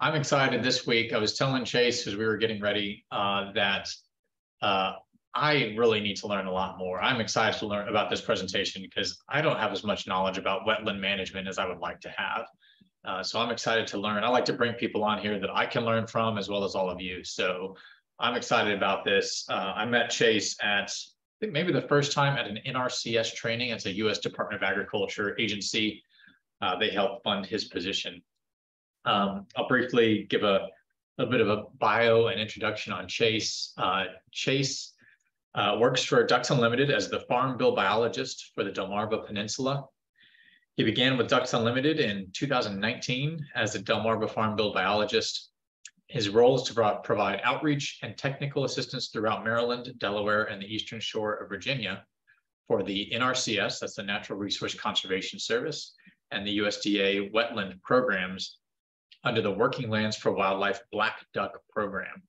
I'm excited this week. I was telling Chase as we were getting ready that I really need to learn a lot more. I'm excited to learn about this presentation because I don't have as much knowledge about wetland management as I would like to have. So I'm excited to learn. I like to bring people on here that I can learn from as well as all of you. So I'm excited about this. I met Chase at, I think maybe the first time at an NRCS training. It's a U.S. Department of Agriculture agency. They help fund his position. I'll briefly give a bit of a bio and introduction on Chase. Chase works for Ducks Unlimited as the Farm Bill biologist for the Delmarva Peninsula. He began with Ducks Unlimited in 2019 as a Delmarva Farm Bill biologist. His role is to provide outreach and technical assistance throughout Maryland, Delaware, and the Eastern Shore of Virginia for the NRCS, that's the Natural Resource Conservation Service, and the USDA wetland programs under the Working Lands for Wildlife Black Duck program.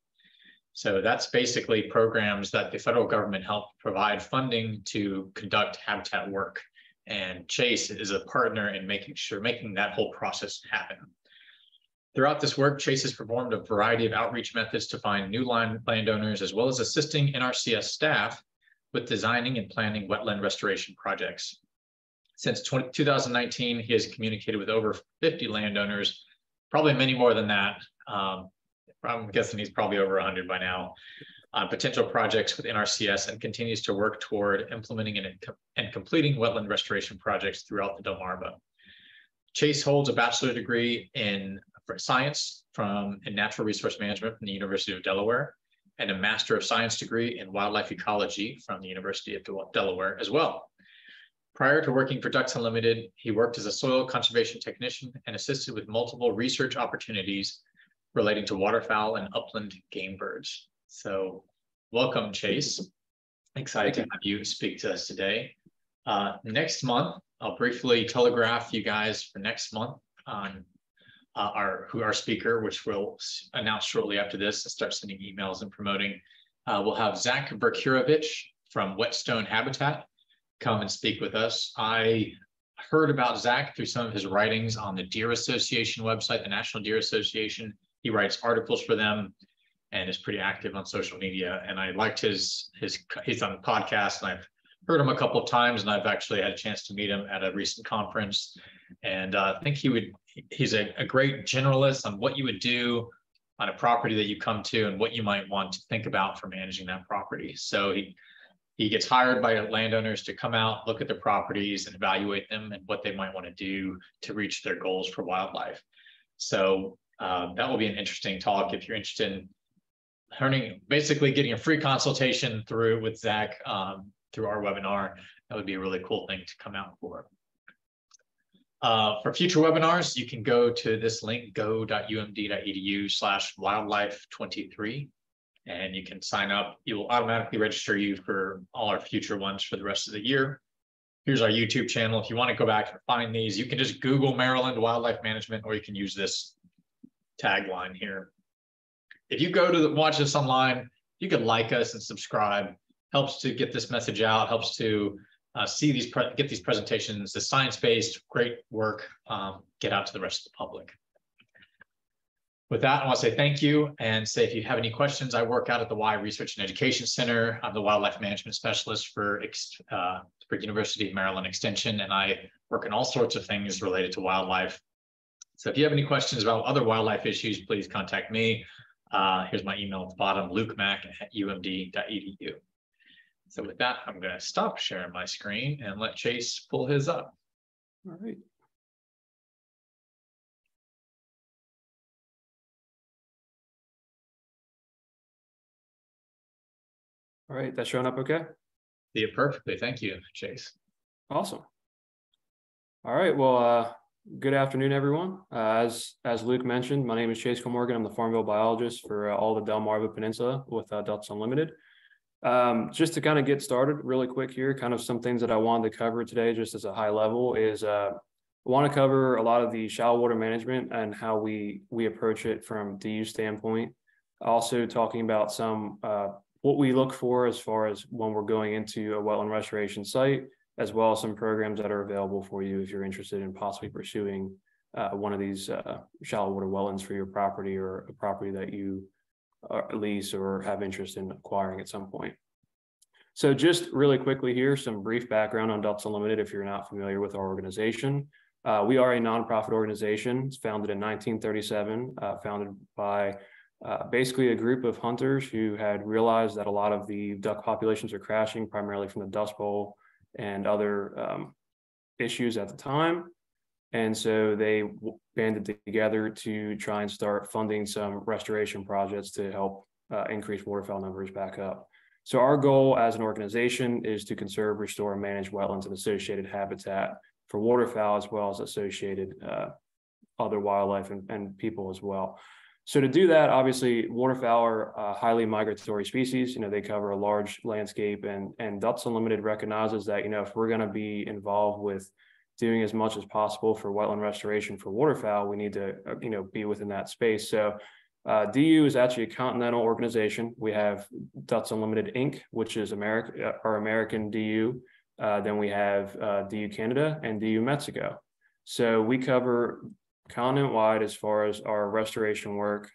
So that's basically programs that the federal government helped provide funding to conduct habitat work. And Chase is a partner in making that whole process happen. Throughout this work, Chase has performed a variety of outreach methods to find new landowners, as well as assisting NRCS staff with designing and planning wetland restoration projects. Since 2019, he has communicated with over 50 landowners, probably many more than that. I'm guessing he's probably over 100 by now, on potential projects with NRCS, and continues to work toward implementing and completing wetland restoration projects throughout the Delmarva. Chase holds a bachelor's degree in science in natural resource management from the University of Delaware, and a Master of Science degree in wildlife ecology from the University of Delaware as well. Prior to working for Ducks Unlimited, he worked as a soil conservation technician and assisted with multiple research opportunities relating to waterfowl and upland game birds. So welcome, Chase. Excited to have you speak to us today. Next month, I'll briefly telegraph you guys for next month on our speaker, which we'll announce shortly after this and start sending emails and promoting. We'll have Zach Berkurovich from Whetstone Habitat come and speak with us. I heard about Zach through some of his writings on the Deer Association website, the National Deer Association. He writes articles for them and is pretty active on social media. And I liked he's on the podcast, and I've heard him a couple of times, and I've actually had a chance to meet him at a recent conference. And I think he's a great generalist on what you would do on a property that you come to and what you might want to think about for managing that property. So he gets hired by landowners to come out, look at their properties and evaluate them and what they might want to do to reach their goals for wildlife. So that will be an interesting talk if you're interested in learning, basically getting a free consultation with Zach through our webinar. That would be a really cool thing to come out for. For future webinars, you can go to this link, go.umd.edu/wildlife23, and you can sign up. It will automatically register you for all our future ones for the rest of the year. Here's our YouTube channel. If you want to go back and find these, you can just Google Maryland Wildlife Management, or you can use this tagline here. If you go to watch this online, you can like us and subscribe. Helps to get this message out, helps to get these presentations, the science-based, great work, get out to the rest of the public. With that, I want to say thank you and say if you have any questions, I work out at the Y Research and Education Center. I'm the wildlife management specialist for University of Maryland Extension, and I work on all sorts of things related to wildlife. So if you have any questions about other wildlife issues, please contact me. Here's my email at the bottom, lukemac@umd.edu. So with that, I'm going to stop sharing my screen and let Chase pull his up. All right. All right, that's showing up okay? See it perfectly. Thank you, Chase. Awesome. All right, well, good afternoon, everyone. As Luke mentioned, my name is Chase Colmorgan. I'm the Farm Bill biologist for all the Delmarva Peninsula with Ducks Unlimited. Just to kind of get started really quick here, kind of some things that I wanted to cover today, just as a high level, is I want to cover a lot of the shallow water management and how we approach it from DU standpoint. Also talking about some what we look for as far as when we're going into a wetland restoration site, as well as some programs that are available for you if you're interested in possibly pursuing one of these shallow water wetlands for your property, or a property that you lease or have interest in acquiring at some point. So just really quickly here, some brief background on Delta Unlimited if you're not familiar with our organization. We are a nonprofit organization. It's founded in 1937, founded by basically a group of hunters who had realized that a lot of the duck populations are crashing, primarily from the Dust Bowl and other issues at the time. And so they banded together to try and start funding some restoration projects to help increase waterfowl numbers back up. So our goal as an organization is to conserve, restore, and manage wetlands and associated habitat for waterfowl, as well as associated other wildlife and people as well. So to do that, obviously, waterfowl are highly migratory species. They cover a large landscape, and Ducks Unlimited recognizes that, if we're going to be involved with doing as much as possible for wetland restoration for waterfowl, we need to, be within that space. So DU is actually a continental organization. We have Ducks Unlimited Inc., which is our American DU. Then we have DU Canada and DU Mexico. So we cover continent-wide as far as our restoration work.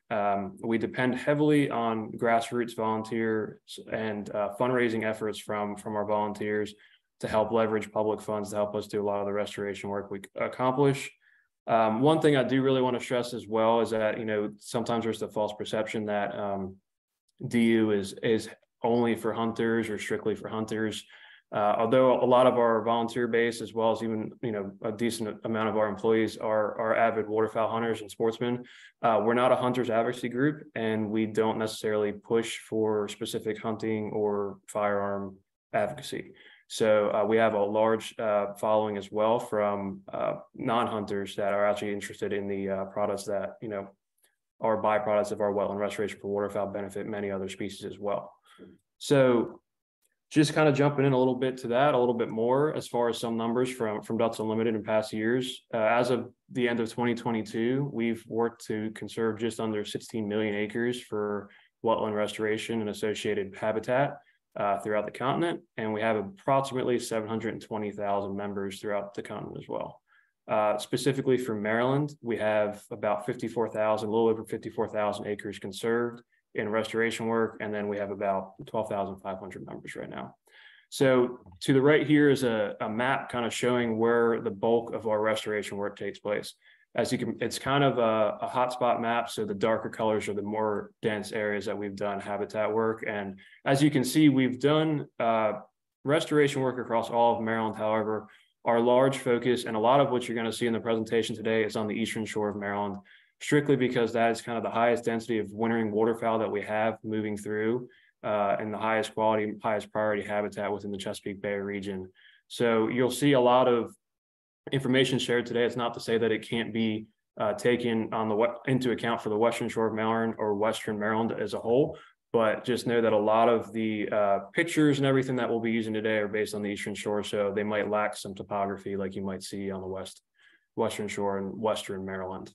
We depend heavily on grassroots volunteers and fundraising efforts from our volunteers to help leverage public funds to help us do a lot of the restoration work we accomplish. One thing I do really want to stress as well is that, sometimes there's the false perception that DU is only for hunters or strictly for hunters. Although a lot of our volunteer base, as well as even, a decent amount of our employees are avid waterfowl hunters and sportsmen, we're not a hunters advocacy group, and we don't necessarily push for specific hunting or firearm advocacy. So we have a large following as well from non-hunters that are actually interested in the products that, are byproducts of our wetland restoration for waterfowl, benefit many other species as well. So just kind of jumping in a little bit to that, a little bit more as far as some numbers from Ducks Unlimited in past years. As of the end of 2022, we've worked to conserve just under 16 million acres for wetland restoration and associated habitat throughout the continent. And we have approximately 720,000 members throughout the continent as well. Specifically for Maryland, we have about 54,000, a little over 54,000 acres conserved in restoration work, and then we have about 12,500 members right now. So to the right here is a map kind of showing where the bulk of our restoration work takes place. As you can, it's kind of a hotspot map, so the darker colors are the more dense areas that we've done habitat work. And as you can see, we've done restoration work across all of Maryland. However, our large focus, and a lot of what you're going to see in the presentation today, is on the eastern shore of Maryland, strictly because that is kind of the highest density of wintering waterfowl that we have moving through, and the highest quality, highest priority habitat within the Chesapeake Bay region. So you'll see a lot of information shared today. It's not to say that it can't be taken into account for the western shore of Maryland or western Maryland as a whole, but just know that a lot of the pictures and everything that we'll be using today are based on the eastern shore, so they might lack some topography like you might see on the western shore and western Maryland.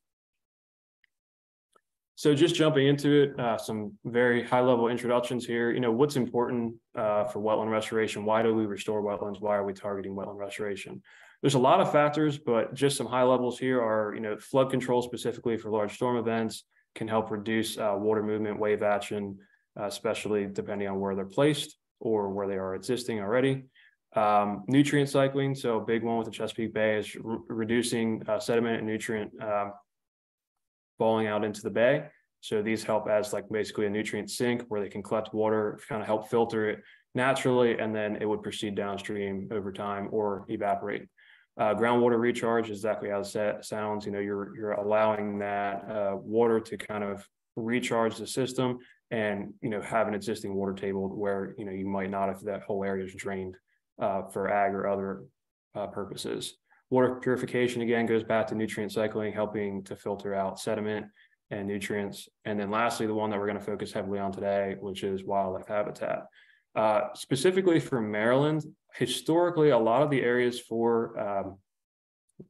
So just jumping into it, some very high-level introductions here. What's important for wetland restoration? Why do we restore wetlands? Why are we targeting wetland restoration? There's a lot of factors, but just some high levels here are, flood control specifically for large storm events can help reduce water movement, wave action, especially depending on where they're placed or where they are existing already. Nutrient cycling, so a big one with the Chesapeake Bay is reducing sediment and nutrient falling out into the bay. So these help as basically a nutrient sink where they can collect water, kind of help filter it naturally, and then it would proceed downstream over time or evaporate. Groundwater recharge is exactly how it sounds. You're allowing that water to kind of recharge the system and, have an existing water table where, you might not if that whole area is drained for ag or other purposes. Water purification, again, goes back to nutrient cycling, helping to filter out sediment and nutrients. And then lastly, the one that we're going to focus heavily on today, which is wildlife habitat. Specifically for Maryland, historically, a lot of the areas for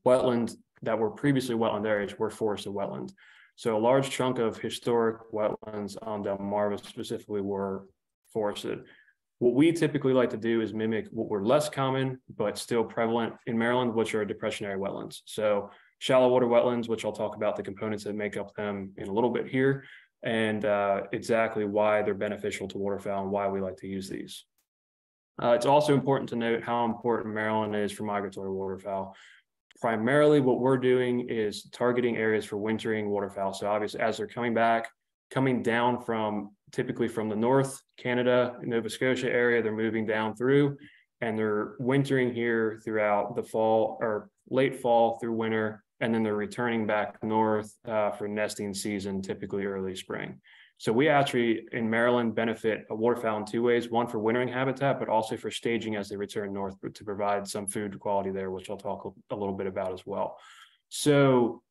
wetland that were previously wetland areas were forested wetland. So a large chunk of historic wetlands on Delmarva specifically were forested. What we typically like to do is mimic what were less common, but still prevalent in Maryland, which are depressionary wetlands. So shallow water wetlands, which I'll talk about the components that make up them in a little bit here, and exactly why they're beneficial to waterfowl and why we like to use these. It's also important to note how important Maryland is for migratory waterfowl. Primarily what we're doing is targeting areas for wintering waterfowl. So obviously as they're coming down from typically from the North, Canada, Nova Scotia area, they're moving down through and they're wintering here throughout the fall or late fall through winter. And then they're returning back north for nesting season, typically early spring. So we actually in Maryland benefit a waterfowl in two ways, one for wintering habitat, but also for staging as they return north to provide some food quality there, which I'll talk a little bit about as well. So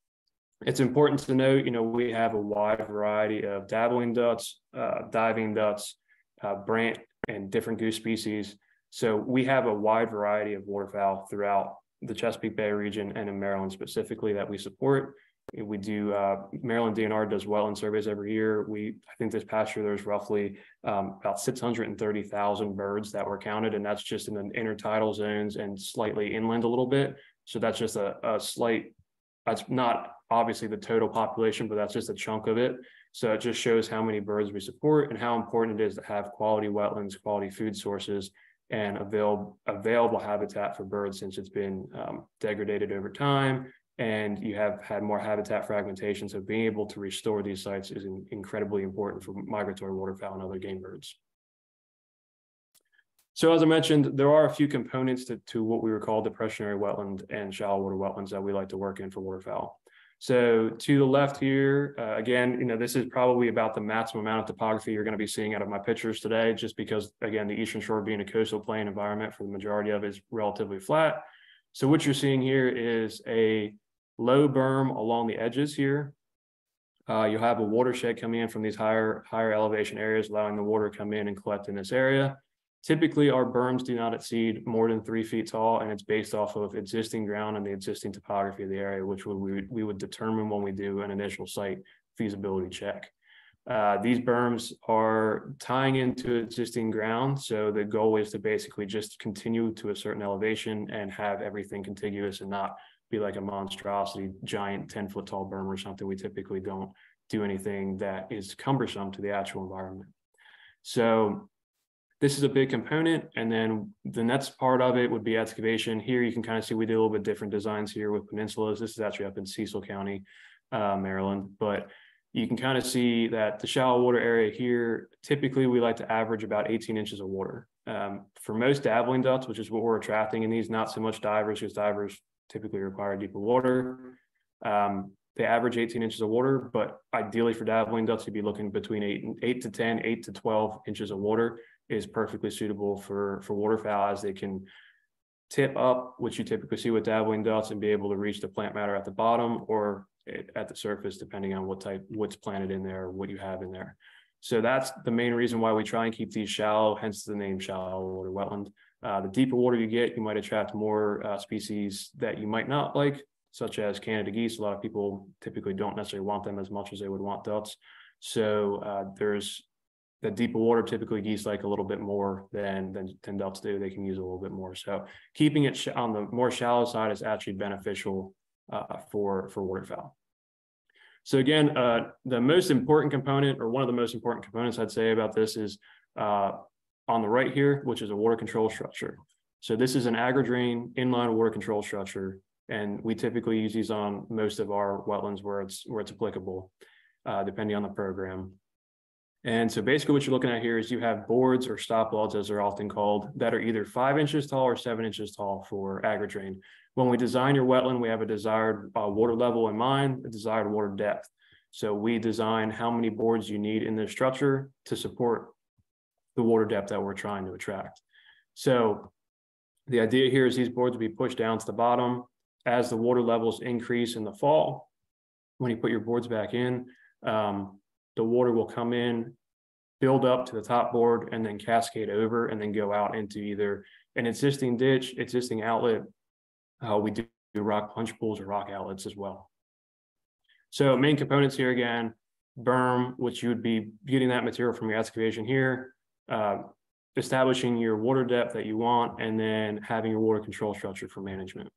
it's important to note, we have a wide variety of dabbling ducks, diving ducks, brant, and different goose species. So we have a wide variety of waterfowl throughout the Chesapeake Bay region and in Maryland specifically that we support. We do, Maryland DNR does wetland surveys every year. I think this past year, there's roughly about 630,000 birds that were counted, and that's just in the intertidal zones and slightly inland a little bit. So that's just a slight, that's not obviously the total population, but that's just a chunk of it. So it just shows how many birds we support and how important it is to have quality wetlands, quality food sources, and available habitat for birds since it's been degraded over time. And you have had more habitat fragmentation. So being able to restore these sites is incredibly important for migratory waterfowl and other game birds. So as I mentioned, there are a few components to what we would call depressionary wetland and shallow water wetlands that we like to work in for waterfowl. So to the left here, again, this is probably about the maximum amount of topography you're going to be seeing out of my pictures today, just because, again, the Eastern Shore being a coastal plain environment for the majority of it is relatively flat. So what you're seeing here is a low berm along the edges here. You'll have a watershed coming in from these higher elevation areas, allowing the water to come in and collect in this area. Typically, our berms do not exceed more than 3 feet tall, and it's based off of existing ground and the existing topography of the area, which we would determine when we do an initial site feasibility check. These berms are tying into existing ground, so the goal is to basically just continue to a certain elevation and have everything contiguous and not be like a monstrosity, giant 10-foot tall berm or something. We typically don't do anything that is cumbersome to the actual environment. So this is a big component. And then the next part of it would be excavation. Here you can kind of see we did a little bit different designs here with peninsulas. This is actually up in Cecil County, Maryland. But you can kind of see that the shallow water area here, typically we like to average about 18 inches of water. For most dabbling ducks, which is what we're attracting in these, not so much divers, because divers typically require deeper water. They average 18 inches of water, but ideally for dabbling ducks, you'd be looking between 8 to 10, 8 to 12 inches of water is perfectly suitable for waterfowl, as they can tip up, which you typically see with dabbling ducks, and be able to reach the plant matter at the bottom or at the surface, depending on what's planted in there, or what you have in there. So that's the main reason why we try and keep these shallow, hence the name shallow water wetland. The deeper water you get, you might attract more species that you might not like, such as Canada geese. A lot of people typically don't necessarily want them as much as they would want ducks. So there's the deeper water, typically geese like a little bit more than ducks do. They can use a little bit more. So keeping it on the more shallow side is actually beneficial for waterfowl. So again, the most important component, or one of the most important components I'd say about this, is on the right here, which is a water control structure. So this is an agri-drain inline water control structure, and we typically use these on most of our wetlands where it's applicable, depending on the program. And so basically what you're looking at here is you have boards, or stop wells as they're often called, that are either 5 inches tall or 7 inches tall for agri-drain. When we design your wetland, we have a desired water level in mind, a desired water depth. So we design how many boards you need in this structure to support the water depth that we're trying to attract. So the idea here is these boards will be pushed down to the bottom as the water levels increase in the fall. When you put your boards back in, the water will come in, build up to the top board, and then cascade over and then go out into either an existing ditch, existing outlet. We do rock punch pools or rock outlets as well. So main components here again, berm, which you would be getting that material from your excavation here, establishing your water depth that you want, and then having your water control structure for management.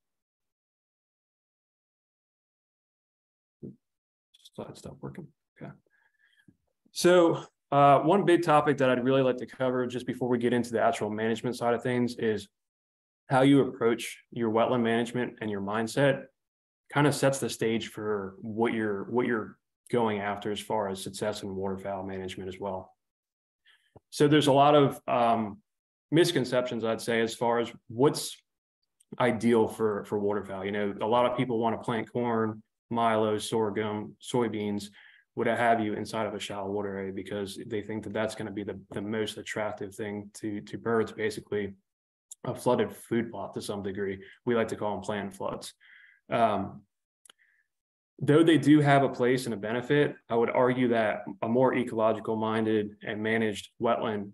slide stop working. Okay. So one big topic that I'd really like to cover just before we get into the actual management side of things is how you approach your wetland management and your mindset kind of sets the stage for what you're going after as far as success in waterfowl management as well. So there's a lot of misconceptions, I'd say, as far as what's ideal for waterfowl. You know, a lot of people want to plant corn, milo, sorghum, soybeans, what have you, inside of a shallow water area because they think that that's going to be the most attractive thing to birds, basically a flooded food plot to some degree. We like to call them planned floods. Though they do have a place and a benefit, I would argue that a more ecological minded and managed wetland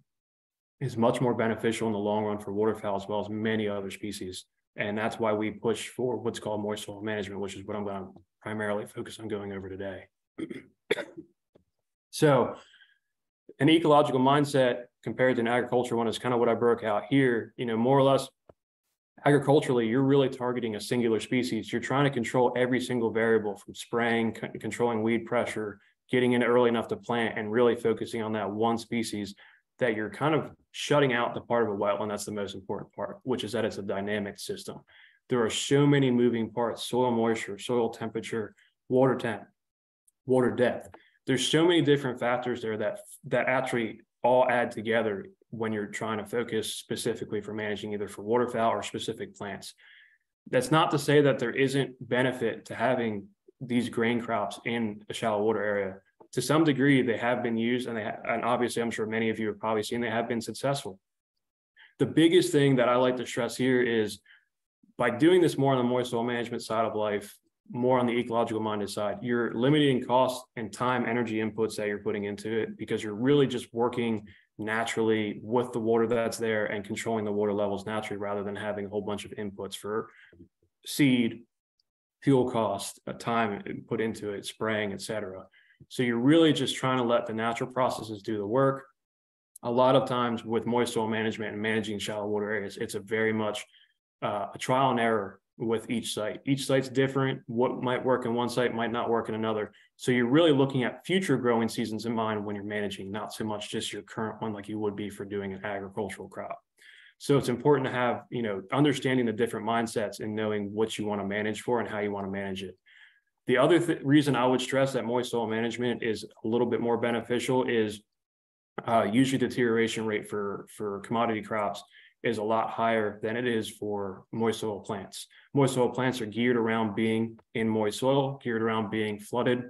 is much more beneficial in the long run for waterfowl as well as many other species. And that's why we push for what's called moist soil management, which is what I'm going to primarily focus on going over today. So an ecological mindset compared to an agricultural one is kind of what I broke out here. You know, more or less, agriculturally, you're really targeting a singular species. You're trying to control every single variable from spraying, controlling weed pressure, getting in early enough to plant, and really focusing on that one species that you're kind of shutting out the part of a wetland that's the most important part, which is that it's a dynamic system. There are so many moving parts: soil moisture, soil temperature, water temp, water depth. There's so many different factors there that actually all add together when you're trying to focus specifically for managing either for waterfowl or specific plants. That's not to say that there isn't benefit to having these grain crops in a shallow water area. To some degree, they have been used, and obviously I'm sure many of you have probably seen they have been successful. The biggest thing that I like to stress here is by doing this more on the moist soil management side of life, more on the ecological minded side, you're limiting cost and time, energy inputs that you're putting into it because you're really just working naturally with the water that's there and controlling the water levels naturally rather than having a whole bunch of inputs for seed, fuel cost, time put into it, spraying, etc. So you're really just trying to let the natural processes do the work. A lot of times with moist soil management and managing shallow water areas, it's a very much a trial and error with each site. Each site's different. What might work in one site might not work in another. So you're really looking at future growing seasons in mind when you're managing, not so much just your current one like you would be for doing an agricultural crop. So it's important to have, you know, understanding the different mindsets and knowing what you want to manage for and how you want to manage it. The other reason I would stress that moist soil management is a little bit more beneficial is usually deterioration rate for commodity crops is a lot higher than it is for moist soil plants. Moist soil plants are geared around being in moist soil, geared around being flooded.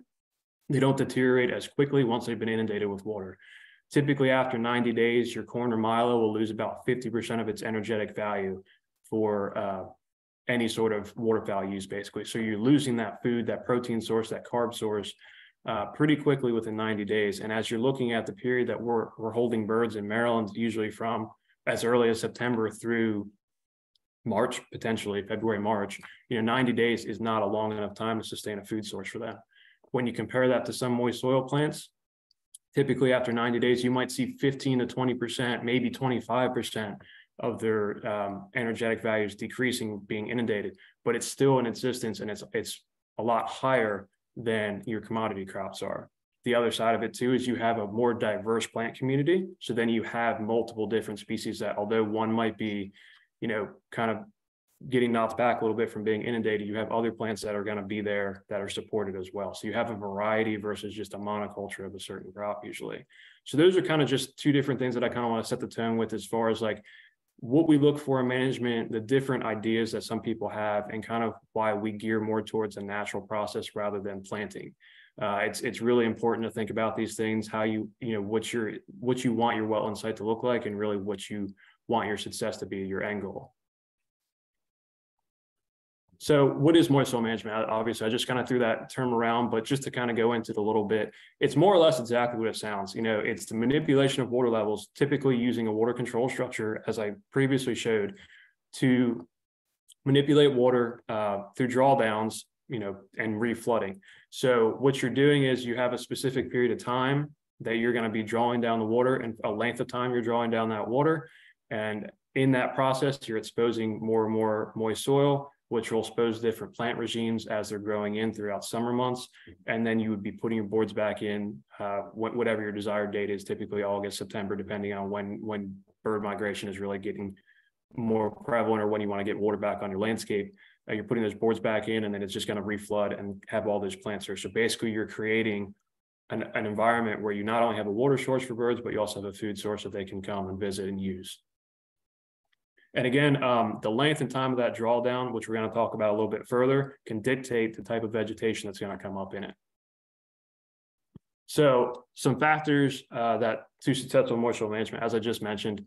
They don't deteriorate as quickly once they've been inundated with water. Typically after 90 days, your corn or milo will lose about 50% of its energetic value for any sort of waterfowl use, basically. So you're losing that food, that protein source, that carb source pretty quickly within 90 days. And as you're looking at the period that we're holding birds in Maryland, usually from as early as September through March, potentially February, March, 90 days is not a long enough time to sustain a food source for them. When you compare that to some moist soil plants, typically after 90 days, you might see 15 to 20%, maybe 25% of their energetic values decreasing, being inundated, but it's still in existence and it's a lot higher than your commodity crops are. The other side of it too is you have a more diverse plant community. So then you have multiple different species that, although one might be, kind of getting knocked back a little bit from being inundated, you have other plants that are going to be there that are supported as well. So you have a variety versus just a monoculture of a certain crop usually. So those are kind of just two different things that I kind of want to set the tone with as far as like what we look for in management, the different ideas that some people have, and kind of why we gear more towards a natural process rather than planting. It's really important to think about these things, how what you want your wetland site to look like, and really what you want your success to be, your end goal. So what is moist soil management? Obviously, I just kind of threw that term around, but just to kind of go into it a little bit, it's more or less exactly what it sounds. It's the manipulation of water levels, typically using a water control structure, as I previously showed, to manipulate water through drawdowns, and reflooding. So what you're doing is you have a specific period of time that you're going to be drawing down the water, and a length of time you're drawing down that water. And in that process, you're exposing more and more moist soil, which will expose different plant regimes as they're growing in throughout summer months. And then you would be putting your boards back in whatever your desired date is, typically August, September, depending on when bird migration is really getting more prevalent or when you want to get water back on your landscape. You're putting those boards back in, and then it's just going to reflood and have all those plants there. So basically you're creating an environment where you not only have a water source for birds, but you also have a food source that they can come and visit and use. And again, the length and time of that drawdown, which we're going to talk about a little bit further, can dictate the type of vegetation that's going to come up in it. So some factors that to successful moisture management, as I just mentioned,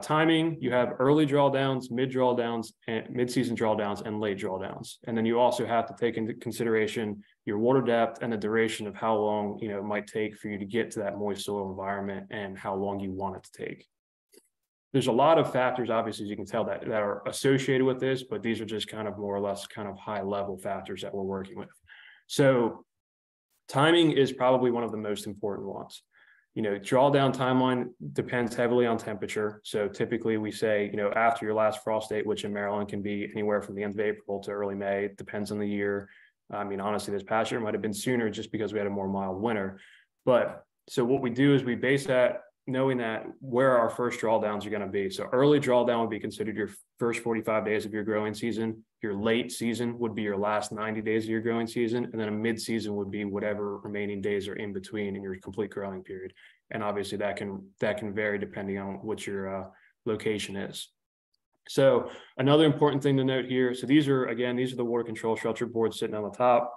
timing, you have early drawdowns, mid-season drawdowns, and late drawdowns. And then you also have to take into consideration your water depth and the duration of how long it might take for you to get to that moist soil environment and how long you want it to take. There's a lot of factors, obviously, as you can tell, that are associated with this, but these are just kind of more or less kind of high level factors that we're working with. So timing is probably one of the most important ones. Drawdown timeline depends heavily on temperature. So typically we say, after your last frost date, which in Maryland can be anywhere from the end of April to early May, it depends on the year. I mean, honestly, this past year might have been sooner just because we had a more mild winter. But so what we do is we base that knowing that where our first drawdowns are going to be. So early drawdown would be considered your first 45 days of your growing season. Your late season would be your last 90 days of your growing season. And then a mid-season would be whatever remaining days are in between in your complete growing period. And obviously that can vary depending on what your location is. So another important thing to note here. So these are the water control structured boards sitting on the top.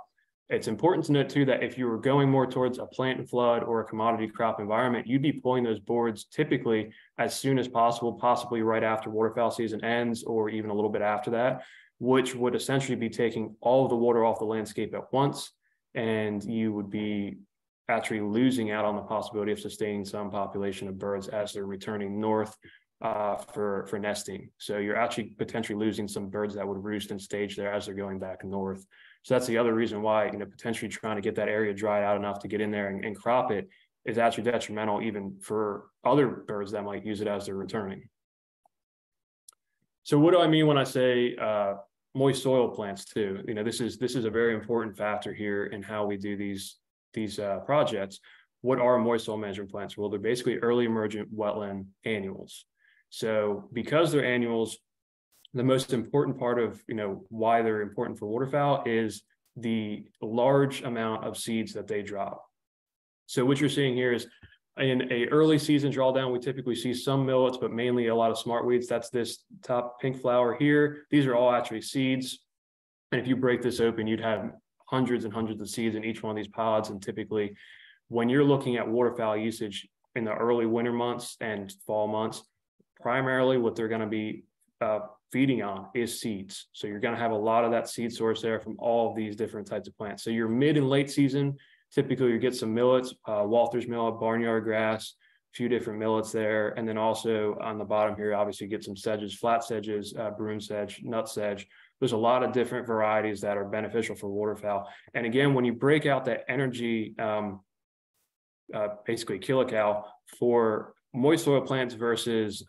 It's important to note too that if you were going more towards a plant and flood or a commodity crop environment, you'd be pulling those boards typically as soon as possible, possibly right after waterfowl season ends or even a little bit after that, which would essentially be taking all of the water off the landscape at once. And you would be actually losing out on the possibility of sustaining some population of birds as they're returning north for nesting. So you're actually potentially losing some birds that would roost and stage there as they're going back north. So that's the other reason why, potentially trying to get that area dried out enough to get in there and crop it is actually detrimental even for other birds that might use it as they're returning. So what do I mean when I say moist soil plants too? This is a very important factor here in how we do these projects. What are moist soil management plants? Well, they're basically early emergent wetland annuals. So because they're annuals, the most important part of why they're important for waterfowl is the large amount of seeds that they drop. So what you're seeing here is in a early season drawdown, we typically see some millets, but mainly a lot of smartweeds. That's this top pink flower here. These are all actually seeds. And if you break this open, you'd have hundreds and hundreds of seeds in each one of these pods. And typically when you're looking at waterfowl usage in the early winter months and fall months, primarily what they're going to be feeding on is seeds. So you're going to have a lot of that seed source there from all of these different types of plants. So your mid and late season, typically you get some millets, Walther's millet, barnyard grass, a few different millets there. And then also on the bottom here, obviously you get some sedges, flat sedges, broom sedge, nut sedge. There's a lot of different varieties that are beneficial for waterfowl. And again, when you break out that energy, basically kilocal for moist soil plants versus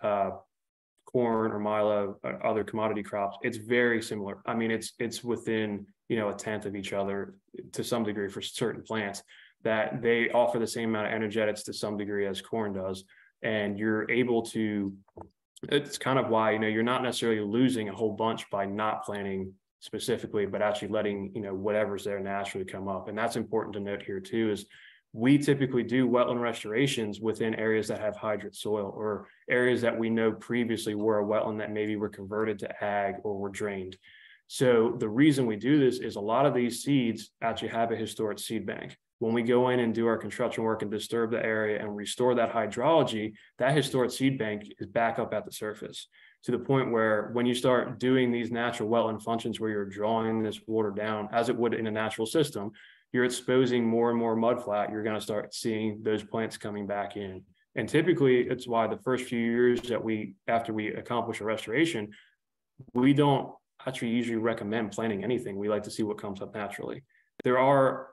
corn or milo or other commodity crops, it's very similar. I mean, it's within a tenth of each other to some degree for certain plants, that they offer the same amount of energetics to some degree as corn does. And you're able to, it's kind of why you're not necessarily losing a whole bunch by not planting specifically, but actually letting whatever's there naturally come up. And that's important to note here too, is we typically do wetland restorations within areas that have hydrate soil or areas that we know previously were a wetland that maybe were converted to ag or were drained. So the reason we do this is a lot of these seeds actually have a historic seed bank. When we go in and do our construction work and disturb the area and restore that hydrology, that historic seed bank is back up at the surface to the point where when you start doing these natural wetland functions where you're drawing this water down as it would in a natural system, you're exposing more and more mudflat, you're going to start seeing those plants coming back in. And typically it's why the first few years that after we accomplish a restoration, we don't actually usually recommend planting anything. We like to see what comes up naturally. There are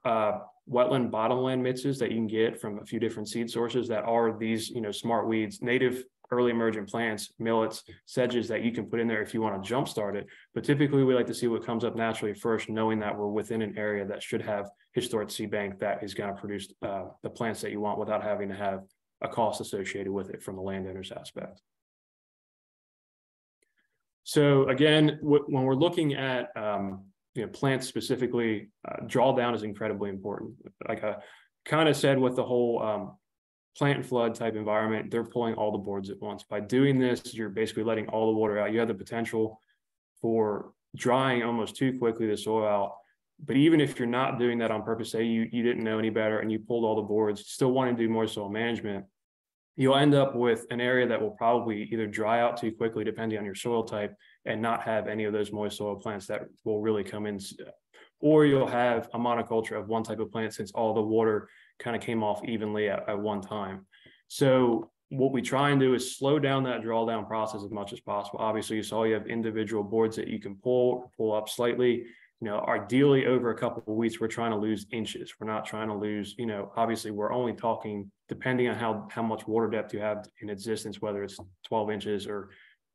wetland bottomland mixes that you can get from a few different seed sources that are these, smart weeds, native early emergent plants, millets, sedges that you can put in there if you want to jumpstart it. But typically we like to see what comes up naturally first, knowing that we're within an area that should have historic seed bank that is going to produce the plants that you want without having to have a cost associated with it from the landowner's aspect. So again, when we're looking at plants specifically, drawdown is incredibly important. Like I kind of said with the whole plant and flood type environment, they're pulling all the boards at once. By doing this, you're basically letting all the water out. You have the potential for drying almost too quickly the soil out. But even if you're not doing that on purpose, say you didn't know any better and you pulled all the boards, still want to do more soil management, you'll end up with an area that will probably either dry out too quickly, depending on your soil type, and not have any of those moist soil plants that will really come in. Or you'll have a monoculture of one type of plant since all the water kind of came off evenly at one time. So what we try and do is slow down that drawdown process as much as possible. Obviously, you saw you have individual boards that you can pull up slightly. Ideally over a couple of weeks, we're trying to lose inches. We're not trying to lose, obviously we're only talking, depending on how much water depth you have in existence, whether it's 12 inches or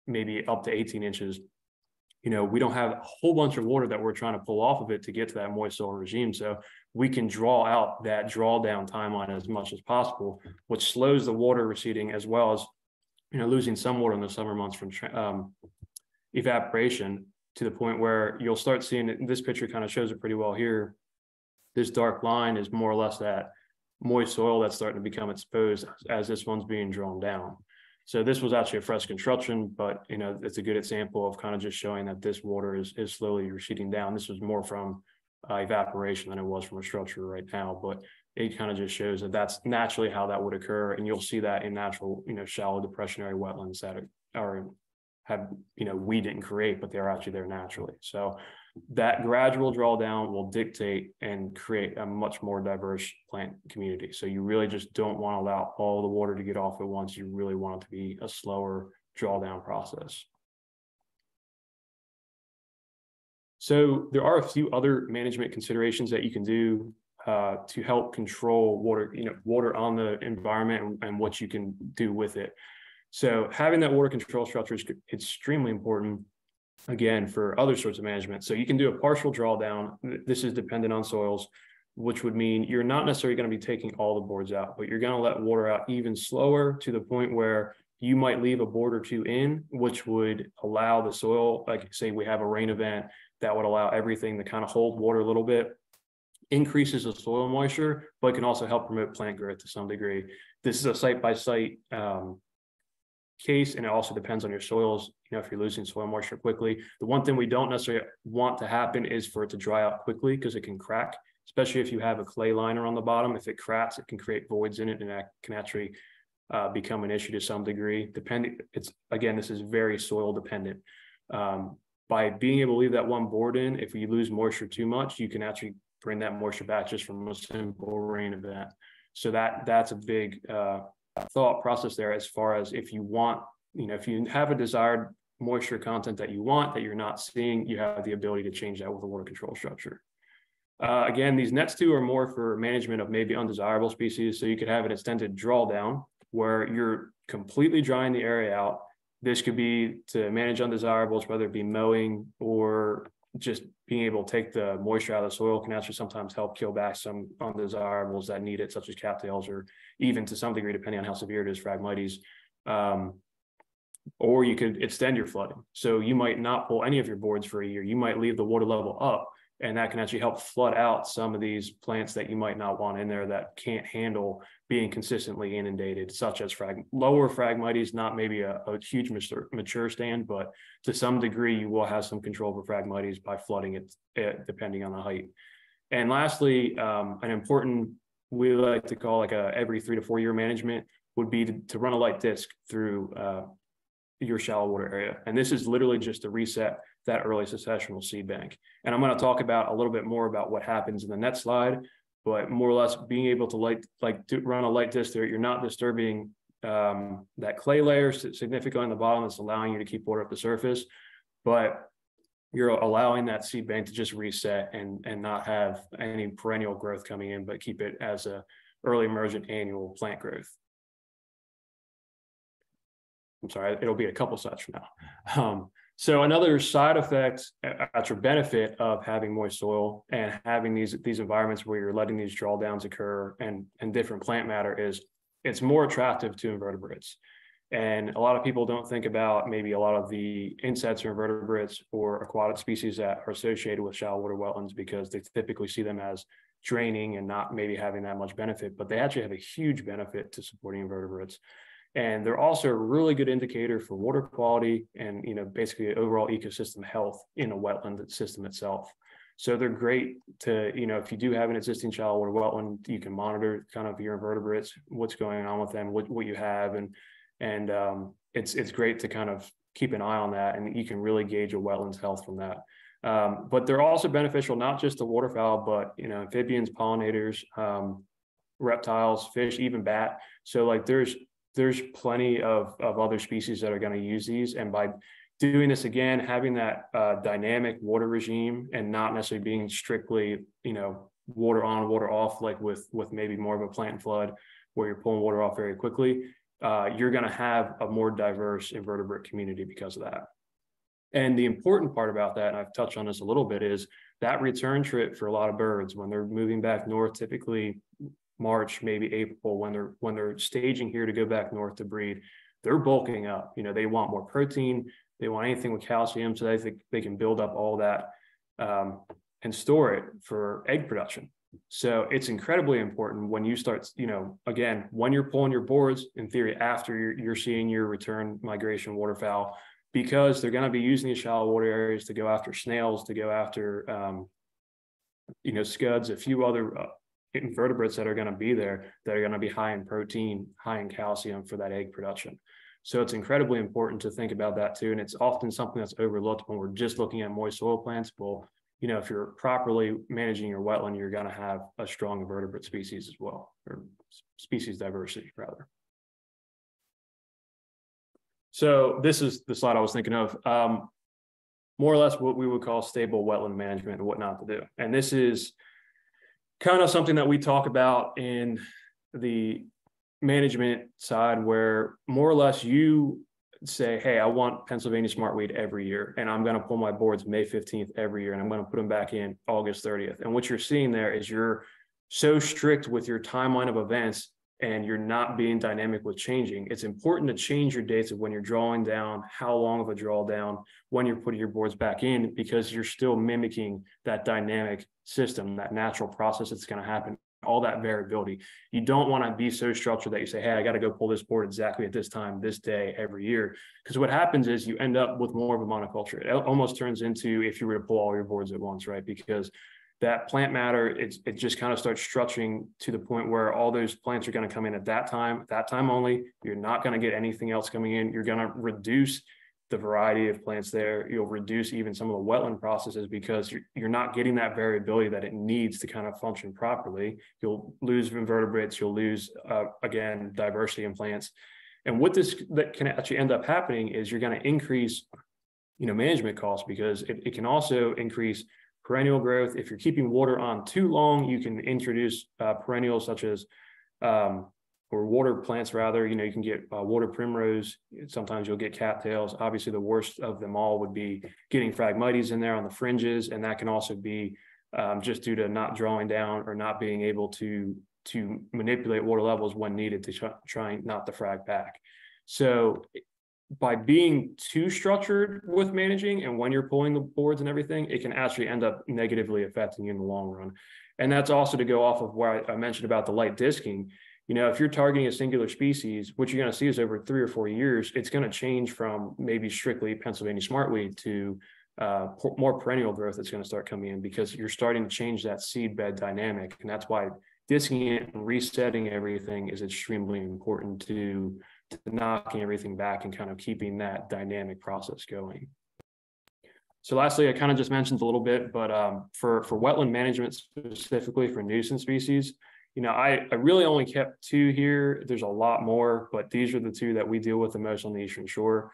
maybe up to 18 inches. We don't have a whole bunch of water that we're trying to pull off of it to get to that moist soil regime. So we can draw out that drawdown timeline as much as possible, which slows the water receding as well as, losing some water in the summer months from evaporation, to the point where you'll start seeing it. This picture kind of shows it pretty well here. This dark line is more or less that moist soil that's starting to become exposed as this one's being drawn down. So this was actually a fresh construction, but it's a good example of kind of just showing that this water is slowly receding down. This was more from evaporation than it was from a structure right now, but it kind of just shows that that's naturally how that would occur. And you'll see that in natural, shallow depressionary wetlands that we didn't create, but they're actually there naturally. So that gradual drawdown will dictate and create a much more diverse plant community. So you really just don't want to allow all the water to get off at once. You really want it to be a slower drawdown process. So there are a few other management considerations that you can do to help control water, water on the environment and what you can do with it. So having that water control structure is extremely important, again, for other sorts of management. So you can do a partial drawdown. This is dependent on soils, which would mean you're not necessarily going to be taking all the boards out, but you're going to let water out even slower, to the point where you might leave a board or two in, which would allow the soil, like say we have a rain event, that would allow everything to kind of hold water a little bit, increases the soil moisture, but can also help promote plant growth to some degree. This is a site-by-site case, and it also depends on your soils. If you're losing soil moisture quickly, the one thing we don't necessarily want to happen is for it to dry out quickly, because it can crack, especially if you have a clay liner on the bottom. If it cracks, it can create voids in it, and that can actually become an issue to some degree. This is very soil dependent. By being able to leave that one board in, if you lose moisture too much, you can actually bring that moisture back just from a simple rain event. So that's a big thought process there, as far as if you want, if you have a desired moisture content that you want that you're not seeing, you have the ability to change that with a water control structure. Again, these next two are more for management of maybe undesirable species. So you could have an extended drawdown where you're completely drying the area out. This could be to manage undesirables, whether it be mowing or just being able to take the moisture out of the soil can actually sometimes help kill back some undesirables that need it, such as cattails, or even to some degree, depending on how severe it is, Phragmites. Or you could extend your flooding. So you might not pull any of your boards for a year. You might leave the water level up, and that can actually help flood out some of these plants that you might not want in there that can't handle being consistently inundated, such as lower Phragmites, not maybe a huge mature stand, but to some degree, you will have some control over Phragmites by flooding it depending on the height. And lastly, an important, we like to call like a every 3 to 4 year management would be to run a light disc through your shallow water area. And this is literally just to reset that early successional seed bank. And I'm going to talk about a little bit more about what happens in the next slide, but more or less being able to run a light disc there, you're not disturbing that clay layer significantly on the bottom. That's allowing you to keep water up the surface. But you're allowing that seed bank to just reset and not have any perennial growth coming in, but keep it as a early emergent annual plant growth. I'm sorry, it'll be a couple slides from now. So another side effect, or benefit of having moist soil and having these environments where you're letting these drawdowns occur and different plant matter is it's more attractive to invertebrates. And a lot of people don't think about maybe a lot of the insects or invertebrates or aquatic species that are associated with shallow water wetlands because they typically see them as draining and not maybe having that much benefit, but they actually have a huge benefit to supporting invertebrates. And they're also a really good indicator for water quality and, basically overall ecosystem health in a wetland system itself. So they're great to, if you do have an existing shallow water wetland, you can monitor kind of your invertebrates, what's going on with them, what you have, and it's great to kind of keep an eye on that, and you can really gauge a wetland's health from that. But they're also beneficial not just to waterfowl, but amphibians, pollinators, reptiles, fish, even bat. So like there's plenty of other species that are going to use these, and by doing this again, having that dynamic water regime and not necessarily being strictly water on, water off, like with maybe more of a plant flood where you're pulling water off very quickly, you're going to have a more diverse invertebrate community because of that. And the important part about that, and I've touched on this a little bit, is that return trip for a lot of birds when they're moving back north, typically March, maybe April, when they're staging here to go back north to breed, they're bulking up. They want more protein, they want anything with calcium, so they think they can build up all that and store it for egg production. So it's incredibly important when you start, again, when you're pulling your boards, in theory, after you're seeing your return migration waterfowl, because they're going to be using these shallow water areas to go after snails, to go after, scuds, a few other invertebrates that are going to be there that are going to be high in protein, high in calcium for that egg production. So it's incredibly important to think about that too. And it's often something that's overlooked when we're just looking at moist soil plants. Well, if you're properly managing your wetland, you're going to have a strong invertebrate species as well, or species diversity rather. So this is the slide I was thinking of. More or less what we would call stable wetland management and what not to do. And this is kind of something that we talk about in the management side, where more or less you say, hey, I want Pennsylvania smartweed every year, and I'm going to pull my boards May 15th every year, and I'm going to put them back in August 30th. And what you're seeing there is you're so strict with your timeline of events, and you're not being dynamic with changing. It's important to change your dates of when you're drawing down, how long of a drawdown, when you're putting your boards back in, because you're still mimicking that dynamic system, that natural process that's going to happen, all that variability. You don't want to be so structured that you say, hey, I got to go pull this board exactly at this time, this day, every year. Because what happens is you end up with more of a monoculture. It almost turns into if you were to pull all your boards at once, right? Because that plant matter, it just kind of starts structuring to the point where all those plants are going to come in at that time only. You're not going to get anything else coming in. You're going to reduce the variety of plants there. You'll reduce even some of the wetland processes because you're not getting that variability that it needs to kind of function properly. You'll lose invertebrates. You'll lose, again, diversity in plants. And what this that can actually end up happening is you're going to increase, management costs, because it can also increase perennial growth. If you're keeping water on too long, you can introduce perennials such as, or water plants rather, you can get water primrose. Sometimes you'll get cattails. Obviously, the worst of them all would be getting Phragmites in there on the fringes. And that can also be just due to not drawing down or not being able to manipulate water levels when needed to try not to frag back. So by being too structured with managing and when you're pulling the boards and everything, it can actually end up negatively affecting you in the long run. And that's also to go off of where I mentioned about the light disking. If you're targeting a singular species, what you're going to see is over 3 or 4 years, it's going to change from maybe strictly Pennsylvania smartweed to more perennial growth that's going to start coming in, because you're starting to change that seed bed dynamic. And that's why disking it and resetting everything is extremely important to knocking everything back and kind of keeping that dynamic process going. So lastly, I kind of just mentioned a little bit, but for wetland management, specifically for nuisance species, I really only kept 2 here. There's a lot more, but these are the 2 that we deal with the most on the Eastern Shore.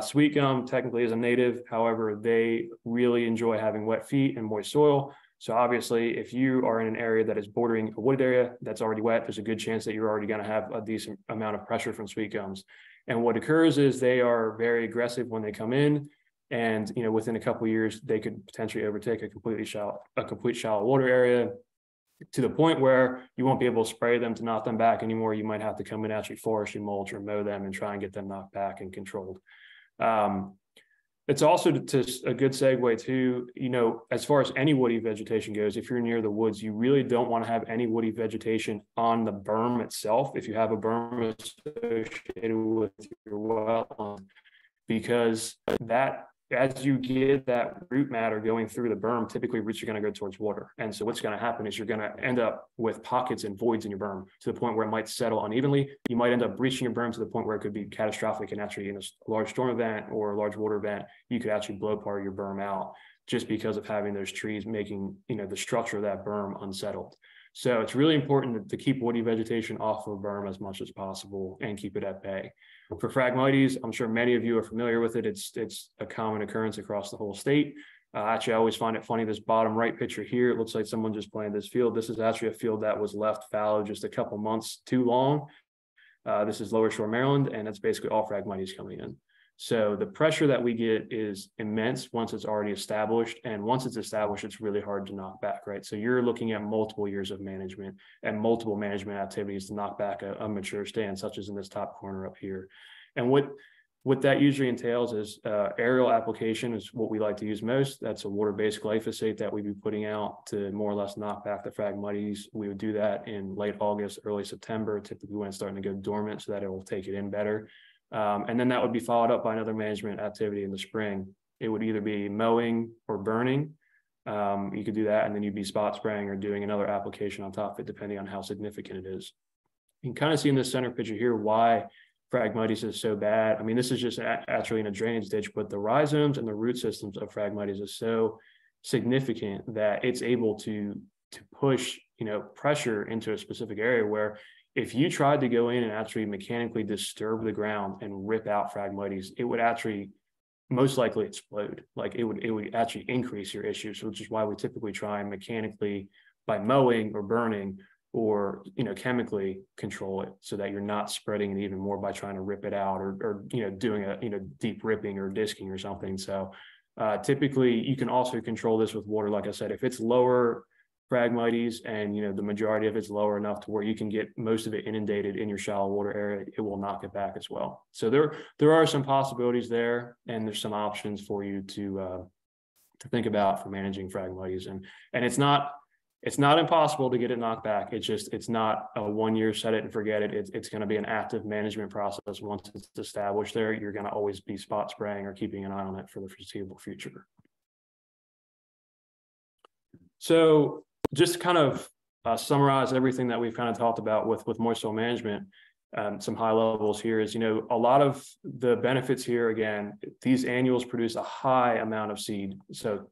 Sweet gum technically is a native. However, they really enjoy having wet feet and moist soil. So obviously, if you are in an area that is bordering a wooded area that's already wet, there's a good chance that you're already going to have a decent amount of pressure from sweet gums. And what occurs is they are very aggressive when they come in, and within a couple of years, they could potentially overtake a complete shallow water area, to the point where you won't be able to spray them to knock them back anymore. You might have to come in, actually forestry mulch or mow them and try and get them knocked back and controlled. It's also a good segue to, as far as any woody vegetation goes, if you're near the woods, you really don't want to have any woody vegetation on the berm itself. If you have a berm associated with your wetland, because as you get that root matter going through the berm, typically roots are going to go towards water. And so what's going to happen is you're going to end up with pockets and voids in your berm to the point where it might settle unevenly. You might end up breaching your berm to the point where it could be catastrophic, and actually in a large storm event or a large water event, you could actually blow part of your berm out just because of having those trees making, the structure of that berm unsettled. So it's really important to keep woody vegetation off of berm as much as possible and keep it at bay. For Phragmites, I'm sure many of you are familiar with it. It's a common occurrence across the whole state. Actually, I always find it funny, this bottom right picture here, it looks like someone just planted this field. This is actually a field that was left fallow just a couple months too long. This is Lower Shore, Maryland, and it's basically all Phragmites coming in. So the pressure that we get is immense once it's already established. And once it's established, it's really hard to knock back, right? So you're looking at multiple years of management and multiple management activities to knock back a mature stand, such as in this top corner up here. And what that usually entails is aerial application is what we like to use most. That's a water-based glyphosate that we'd be putting out to more or less knock back the Phragmites. We would do that in late August, early September, typically when it's starting to go dormant, so that it will take it in better. And then that would be followed up by another management activity in the spring. It would either be mowing or burning. You could do that, and then you'd be spot spraying or doing another application on top of it, depending on how significant it is. You can kind of see in this center picture here why Phragmites is so bad. I mean, this is just actually in a drainage ditch, but the rhizomes and the root systems of Phragmites is so significant that it's able to push, pressure into a specific area where if you tried to go in and actually mechanically disturb the ground and rip out Phragmites, it would actually most likely explode. Like it would actually increase your issues, which is why we typically try and mechanically, by mowing or burning or chemically control it, so that you're not spreading it even more by trying to rip it out or doing a deep ripping or disking or something. So typically you can also control this with water. Like I said, if it's lower Phragmites and the majority of it's lower enough to where you can get most of it inundated in your shallow water area, it will knock it back as well. So there are some possibilities there, and there's some options for you to think about for managing Phragmites. And it's not impossible to get it knocked back. It's not a 1 year set it and forget it. It's going to be an active management process. Once it's established there, you're going to always be spot spraying or keeping an eye on it for the foreseeable future. So just to kind of summarize everything that we've kind of talked about with moist soil management, some high levels here is, a lot of the benefits here, again, these annuals produce a high amount of seed. So,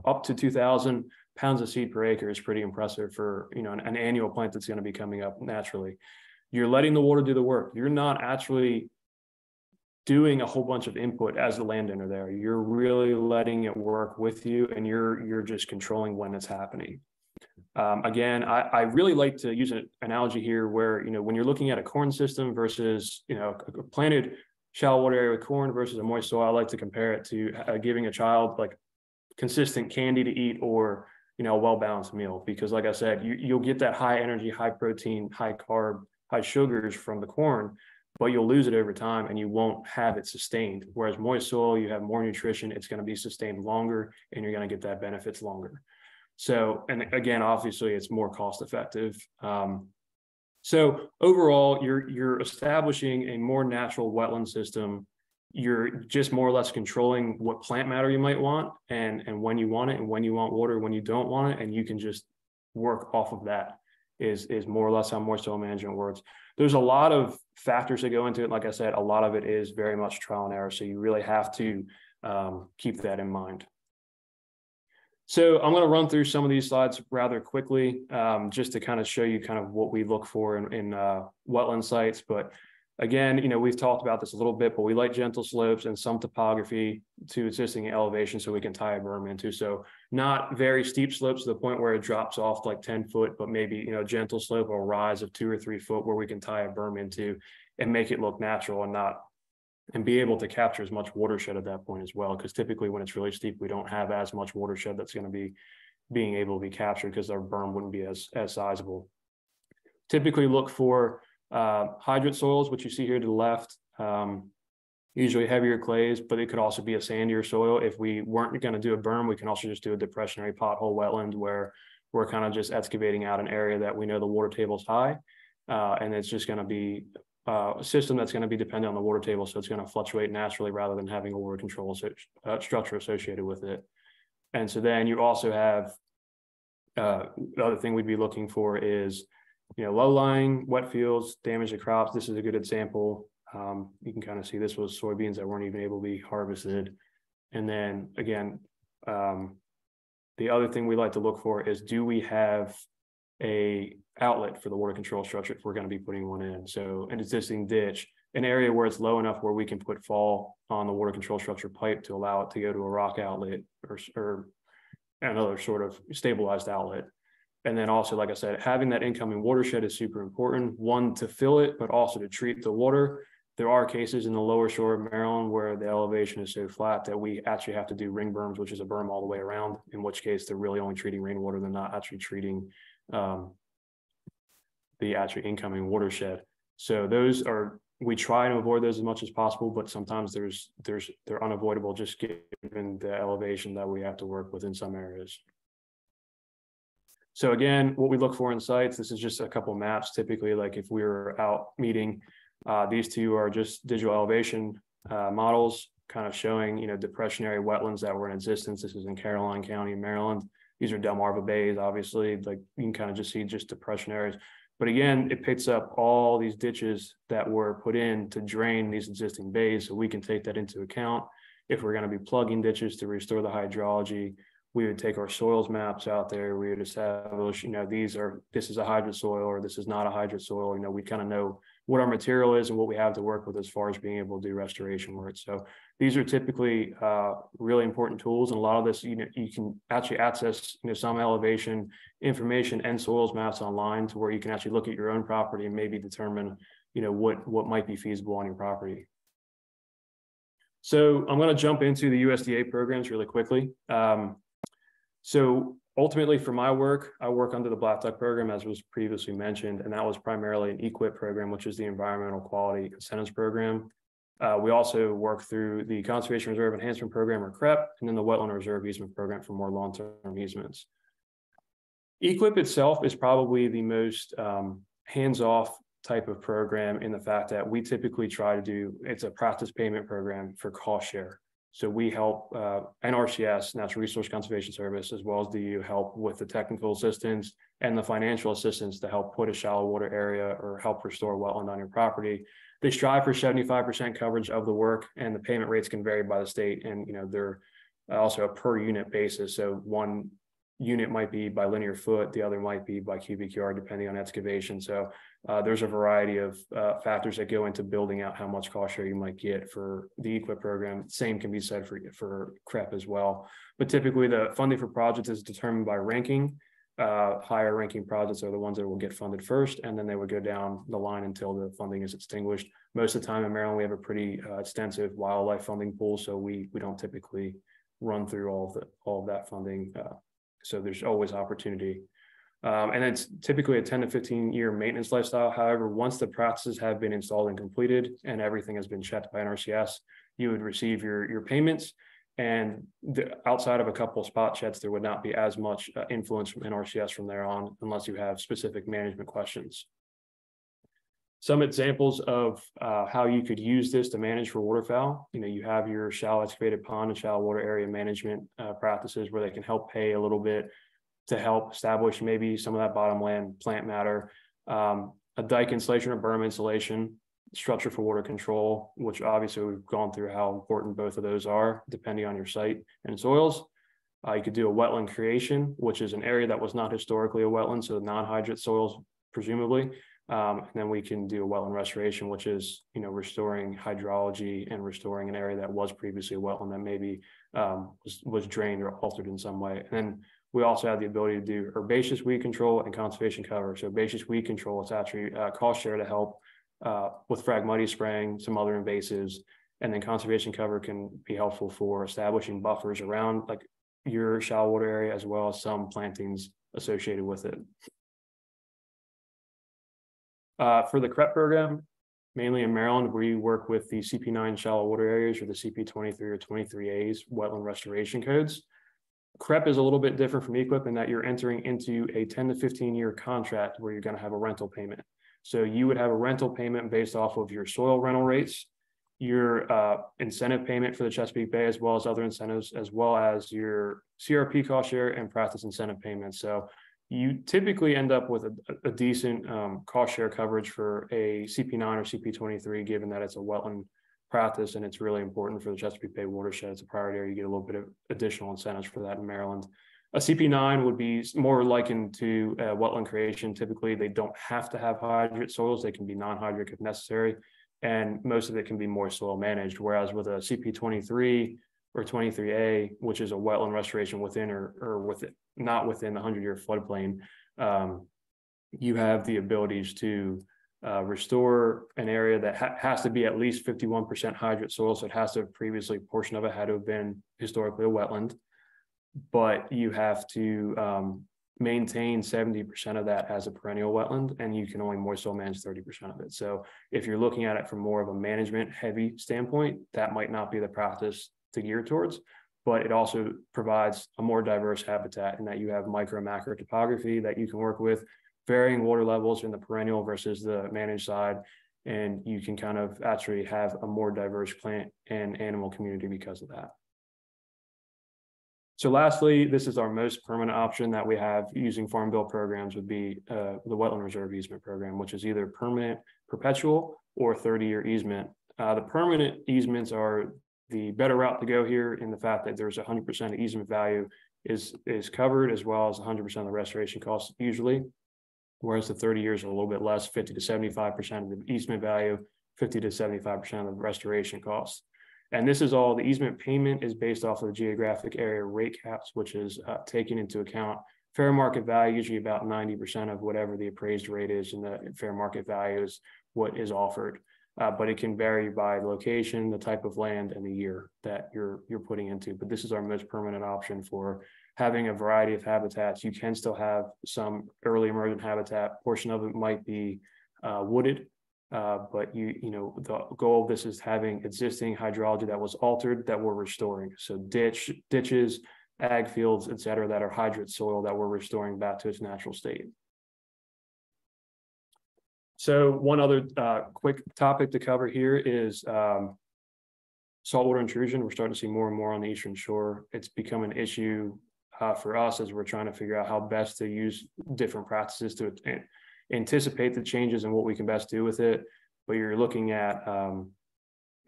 up to 2,000 pounds of seed per acre is pretty impressive for, an annual plant that's going to be coming up naturally. You're letting the water do the work. You're not actually doing a whole bunch of input as the landowner there. You're really letting it work with you, and you're just controlling when it's happening. Again, I really like to use an analogy here where, when you're looking at a corn system versus, a planted shallow water area with corn versus a moist soil, I like to compare it to giving a child like consistent candy to eat or, a well-balanced meal. Because like I said, you'll get that high energy, high protein, high carb, high sugars from the corn, but you'll lose it over time and you won't have it sustained. Whereas moist soil, you have more nutrition, it's going to be sustained longer, and you're going to get that benefits longer. So, and again, obviously it's more cost effective. So overall, you're establishing a more natural wetland system. You're just more or less controlling what plant matter you might want and when you want it, and when you want water, when you don't want it, and you can just work off of that is more or less how moist soil management works. There's a lot of factors that go into it. Like I said, a lot of it is very much trial and error. So you really have to keep that in mind. So I'm going to run through some of these slides rather quickly, just to kind of show you kind of what we look for in wetland sites. But Again, we've talked about this a little bit, but we like gentle slopes and some topography to existing elevation so we can tie a berm into. So not very steep slopes to the point where it drops off like 10 foot, but maybe, gentle slope or rise of 2 or 3 foot where we can tie a berm into and make it look natural and be able to capture as much watershed at that point as well. Because typically when it's really steep, we don't have as much watershed that's going to be being able to be captured because our berm wouldn't be as sizable. Typically look for hydrate soils, which you see here to the left, usually heavier clays, but it could also be a sandier soil. If we weren't going to do a berm, we can also just do a depressionary pothole wetland where we're kind of just excavating out an area that we know the water table is high. And it's just going to be a system that's going to be dependent on the water table. So it's going to fluctuate naturally rather than having a water control structure associated with it. And so then you also have the other thing we'd be looking for is low-lying wet fields, damage to crops. This is a good example. You can kind of see this was soybeans that weren't even able to be harvested. And then again, the other thing we like to look for is, do we have a outlet for the water control structure if we're going to be putting one in? So an existing ditch, an area where it's low enough where we can put fall on the water control structure pipe to allow it to go to a rock outlet or another sort of stabilized outlet. And then also, like I said, having that incoming watershed is super important. One, to fill it, but also to treat the water. There are cases in the lower shore of Maryland where the elevation is so flat that we actually have to do ring berms, which is a berm all the way around, in which case they're really only treating rainwater. They're not actually treating the actual incoming watershed. So we try to avoid those as much as possible, but sometimes they're unavoidable just given the elevation that we have to work with in some areas. So again, what we look for in sites, this is just a couple maps. Typically, like if we were out meeting, these two are just digital elevation models, kind of showing, depressionary wetlands that were in existence. This is in Caroline County, Maryland. These are Delmarva Bays, obviously, like you can kind of just see just depression areas. But again, it picks up all these ditches that were put in to drain these existing bays. So we can take that into account. If we're going to be plugging ditches to restore the hydrology, we would take our soils maps out there. We would establish, this is a hydrate soil or this is not a hydrate soil. We kind of know what our material is and what we have to work with as far as being able to do restoration work. So these are typically really important tools. And a lot of this, you can actually access, some elevation information and soils maps online to where you can actually look at your own property and maybe determine, what might be feasible on your property. So I'm going to jump into the USDA programs really quickly. So ultimately for my work, I work under the Black Duck program, as was previously mentioned, and that was primarily an EQIP program, which is the Environmental Quality Incentives Program. We also work through the Conservation Reserve Enhancement Program, or CREP, and then the Wetland Reserve Easement Program for more long-term easements. EQIP itself is probably the most hands-off type of program in the fact that we typically try to do, it's a practice payment program for cost share. So we help NRCS, Natural Resource Conservation Service, as well as DU help with the technical assistance and the financial assistance to help put a shallow water area or help restore wetland on your property. They strive for 75% coverage of the work, and the payment rates can vary by the state. And, they're also a per unit basis. So one unit might be by linear foot, the other might be by cubic yard, depending on excavation. So there's a variety of factors that go into building out how much cost share you might get for the EQIP program. Same can be said for CREP as well. But typically the funding for projects is determined by ranking. Higher ranking projects are the ones that will get funded first, and then they would go down the line until the funding is extinguished. Most of the time in Maryland, we have a pretty extensive wildlife funding pool, so we don't typically run through all of that funding. So there's always opportunity. And it's typically a 10 to 15 year maintenance lifestyle. However, once the practices have been installed and completed and everything has been checked by NRCS, you would receive your payments. And outside of a couple of spot checks, there would not be as much influence from NRCS from there on, unless you have specific management questions. Some examples of how you could use this to manage for waterfowl. You have your shallow excavated pond and shallow water area management practices where they can help pay a little bit to help establish maybe some of that bottomland plant matter, a dike insulation or berm insulation, structure for water control, which obviously we've gone through how important both of those are depending on your site and soils. You could do a wetland creation, which is an area that was not historically a wetland, so non-hydrate soils presumably, And then we can do a wetland restoration, which is, restoring hydrology and restoring an area that was previously a wetland that maybe was drained or altered in some way. And then we also have the ability to do herbaceous weed control and conservation cover. So herbaceous weed control, it's actually cost share to help with Phragmites spraying, some other invasives. And then conservation cover can be helpful for establishing buffers around like your shallow water area, as well as some plantings associated with it. For the CREP program, mainly in Maryland, we work with the CP9 shallow water areas or the CP23 or 23A's wetland restoration codes. CREP is a little bit different from EQIP in that you're entering into a 10 to 15 year contract where you're going to have a rental payment. So you would have a rental payment based off of your soil rental rates, your incentive payment for the Chesapeake Bay, as well as other incentives, as well as your CRP cost share and practice incentive payments. So you typically end up with a decent cost share coverage for a CP9 or CP23, given that it's a wetland practice and it's really important for the Chesapeake Bay watershed. It's a priority area. You get a little bit of additional incentives for that in Maryland. A CP9 would be more likened to wetland creation. Typically, they don't have to have hydrate soils. They can be non-hydric if necessary. And most of it can be more soil managed. Whereas with a CP23 or 23A, which is a wetland restoration within or not within the 100-year floodplain, you have the abilities to restore an area that has to be at least 51% hydrate soil. So it has to have previously, a portion of it had to have been historically a wetland, but you have to maintain 70% of that as a perennial wetland, and you can only moist soil manage 30% of it. So if you're looking at it from more of a management heavy standpoint, that might not be the practice to gear towards, but it also provides a more diverse habitat in that you have micro and macro topography that you can work with, varying water levels in the perennial versus the managed side, and you can kind of actually have a more diverse plant and animal community because of that. So lastly, this is our most permanent option that we have using Farm Bill programs would be the Wetland Reserve Easement Program, which is either permanent, perpetual, or 30-year easement. The permanent easements are the better route to go here in the fact that there's 100% of easement value is covered, as well as 100% of the restoration costs usually, whereas the 30 years are a little bit less, 50 to 75% of the easement value, 50 to 75% of the restoration costs. And this is all, the easement payment is based off of the geographic area rate caps, which is taking into account fair market value, usually about 90% of whatever the appraised rate is, and the fair market value is what is offered. But it can vary by location, the type of land, and the year that you're putting into. But this is our most permanent option for having a variety of habitats. You can still have some early emergent habitat. Portion of it might be wooded, but the goal of this is having existing hydrology that was altered that we're restoring. So ditches, ag fields, et cetera, that are hydrate soil that we're restoring back to its natural state. So one other quick topic to cover here is saltwater intrusion. We're starting to see more and more on the eastern shore. It's become an issue for us as we're trying to figure out how best to use different practices to anticipate the changes and what we can best do with it. But you're looking at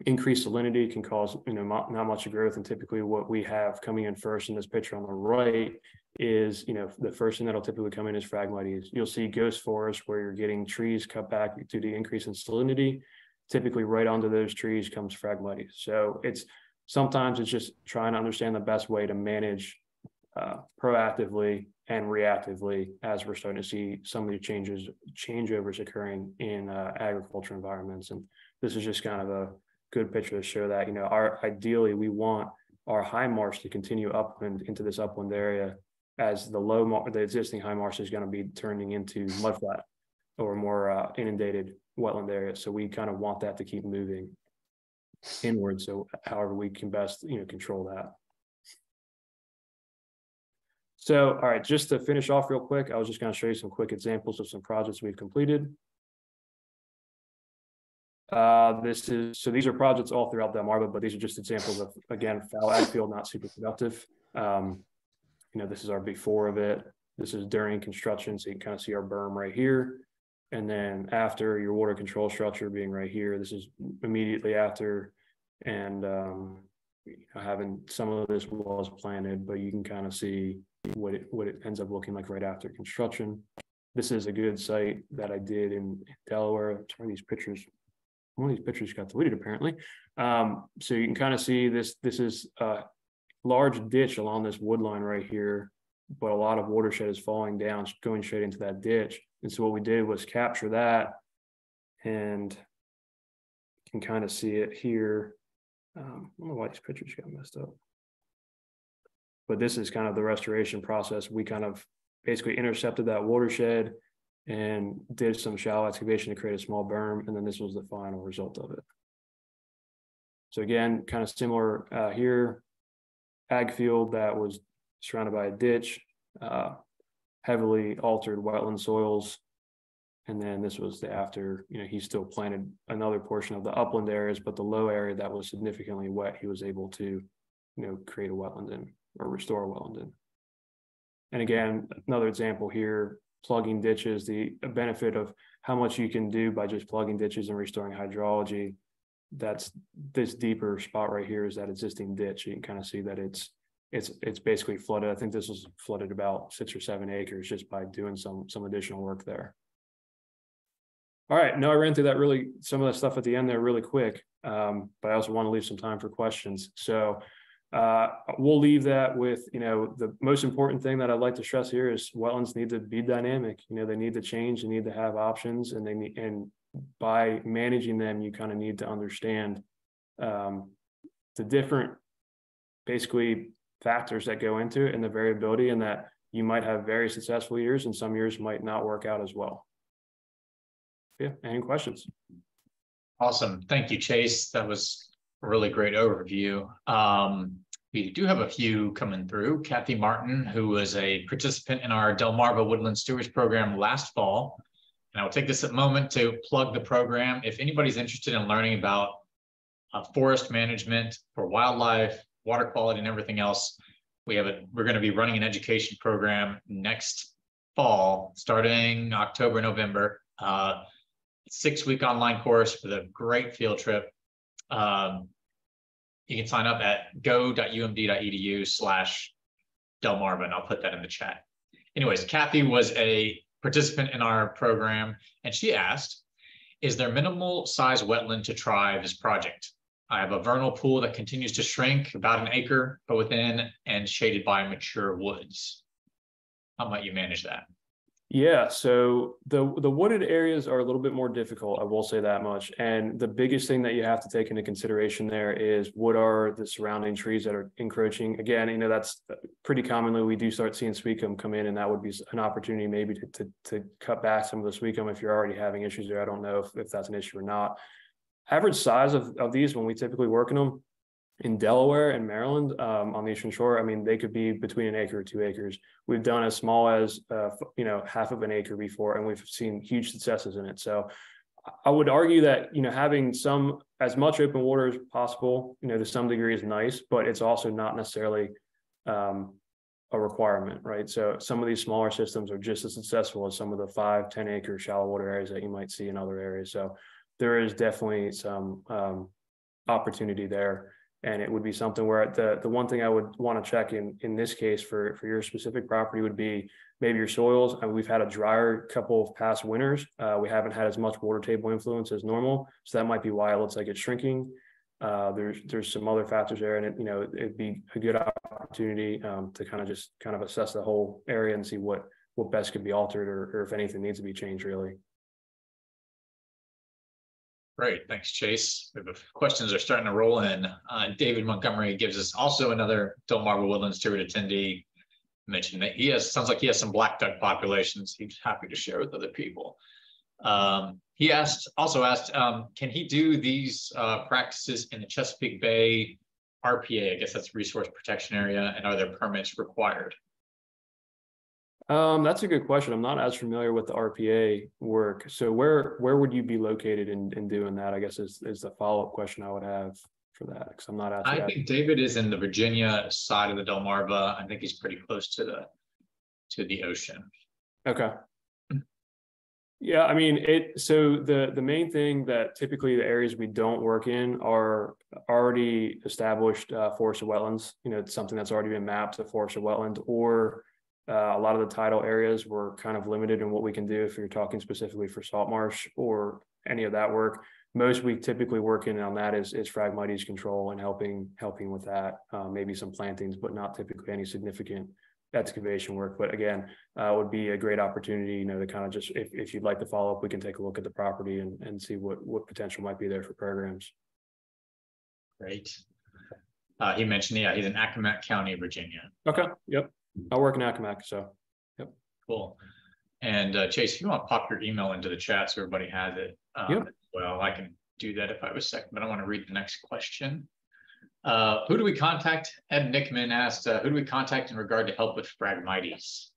increased salinity can cause not much growth, and typically what we have coming in first in this picture on the right is the first thing that'll typically come in is Phragmites. You'll see ghost forests where you're getting trees cut back due to the increase in salinity. Typically right onto those trees comes Phragmites. So sometimes it's just trying to understand the best way to manage proactively and reactively as we're starting to see some of the changeovers occurring in agriculture environments. And this is just kind of a good picture to show that ideally we want our high marsh to continue upland into this upland area, as the existing high marsh is going to be turning into mudflat or more inundated wetland area. So we kind of want that to keep moving inward. So however we can best control that. So, all right, just to finish off real quick, I was just going to show you some quick examples of some projects we've completed. These are projects all throughout Delmarva, but these are just examples of, again, fallow ag field, not super productive. This is our before of it. This is during construction, so you can kind of see our berm right here. And then after, your water control structure being right here. This is immediately after, and having some of this was planted, but you can kind of see what it ends up looking like right after construction. this is a good site that I did in Delaware. One of these pictures got deleted apparently. So you can kind of see this is a large ditch along this wood line right here, but a lot of watershed is falling down, going straight into that ditch. And so what we did was capture that, and you can kind of see it here. I don't know why these pictures got messed up, but this is kind of the restoration process. We kind of basically intercepted that watershed and did some shallow excavation to create a small berm, and then this was the final result of it. So again, kind of similar here, ag field that was surrounded by a ditch, heavily altered wetland soils. And then this was the after, he still planted another portion of the upland areas, but the low area that was significantly wet, he was able to, create a wetland in, or restore a wetland in. And again, another example here, plugging ditches, the benefit of how much you can do by just plugging ditches and restoring hydrology. That's this deeper spot right here is that existing ditch. You can kind of see that it's basically flooded. I think this was flooded about 6 or 7 acres just by doing some additional work there. All right, now I ran through some of the stuff at the end there really quick, but I also want to leave some time for questions. So we'll leave that with, the most important thing that I'd like to stress here is wetlands need to be dynamic. They need to change, they need to have options, and by managing them, you kind of need to understand the different basically factors that go into it and the variability, and that you might have very successful years and some years might not work out as well. Yeah, any questions? Awesome. Thank you, Chase. That was a really great overview. We do have a few coming through. Kathy Martin, who was a participant in our Delmarva Woodland Stewards program last fall. And I will take this moment to plug the program. If anybody's interested in learning about forest management for wildlife, water quality, and everything else, we're going to be running an education program next fall, starting October, November. 6-week online course with a great field trip. You can sign up at go.umd.edu/Delmarva, and I'll put that in the chat. Anyways, Kathy was a participant in our program, and she asked, is there minimal size wetland to try this project? I have a vernal pool that continues to shrink, about 1 acre, but within and shaded by mature woods. How might you manage that? Yeah, so the wooded areas are a little bit more difficult, I will say that much. And the biggest thing that you have to take into consideration there is what are the surrounding trees that are encroaching. Again, that's pretty commonly we do start seeing sweet gum come in, and that would be an opportunity maybe to cut back some of the sweet gum if you're already having issues there. I don't know if that's an issue or not. Average size of these when we typically work in them, in Delaware and Maryland, on the Eastern Shore, they could be between 1 acre or 2 acres. We've done as small as, half of 1 acre before, and we've seen huge successes in it. So I would argue that, having as much open water as possible, to some degree is nice, but it's also not necessarily a requirement, right? So some of these smaller systems are just as successful as some of the 5-10 acre shallow water areas that you might see in other areas. So there is definitely some opportunity there. And it would be something where the one thing I would want to check in this case for your specific property would be maybe your soils. And we've had a drier couple of past winters. We haven't had as much water table influence as normal. So that might be why it looks like it's shrinking. There's some other factors there, and it'd be a good opportunity to kind of assess the whole area and see what best could be altered or if anything needs to be changed really. Great, thanks, Chase. The questions are starting to roll in. David Montgomery gives us also another Delmarva Woodland Steward attendee. Mentioned that sounds like he has some black duck populations he's happy to share with other people. He also asked, can he do these practices in the Chesapeake Bay RPA? I guess that's Resource Protection Area, and are there permits required? That's a good question. I'm not as familiar with the RPA work. So where would you be located in doing that? I guess is the follow-up question I would have for that, because I'm not asking. I think David is in the Virginia side of the Delmarva. I think he's pretty close to the ocean. Okay. Yeah, so the main thing that typically the areas we don't work in are already established forested wetlands. It's something that's already been mapped to forested wetland, or A lot of the tidal areas we're kind of limited in what we can do if you're talking specifically for salt marsh or any of that work. Most we typically work in on that is Phragmites control and helping with that. Maybe some plantings, but not typically any significant excavation work. But again, would be a great opportunity, to kind of just, if you'd like to follow up, we can take a look at the property and see what potential might be there for programs. Great. He mentioned, he's in Accomack County, Virginia. Okay. Yep. I work in Accomack, so. Yep. Cool. And Chase, if you want to pop your email into the chat so everybody has it, yep. Well, I can do that if I have a second, but I want to read the next question. Who do we contact? Ed Nickman asked, who do we contact in regard to help with Phragmites?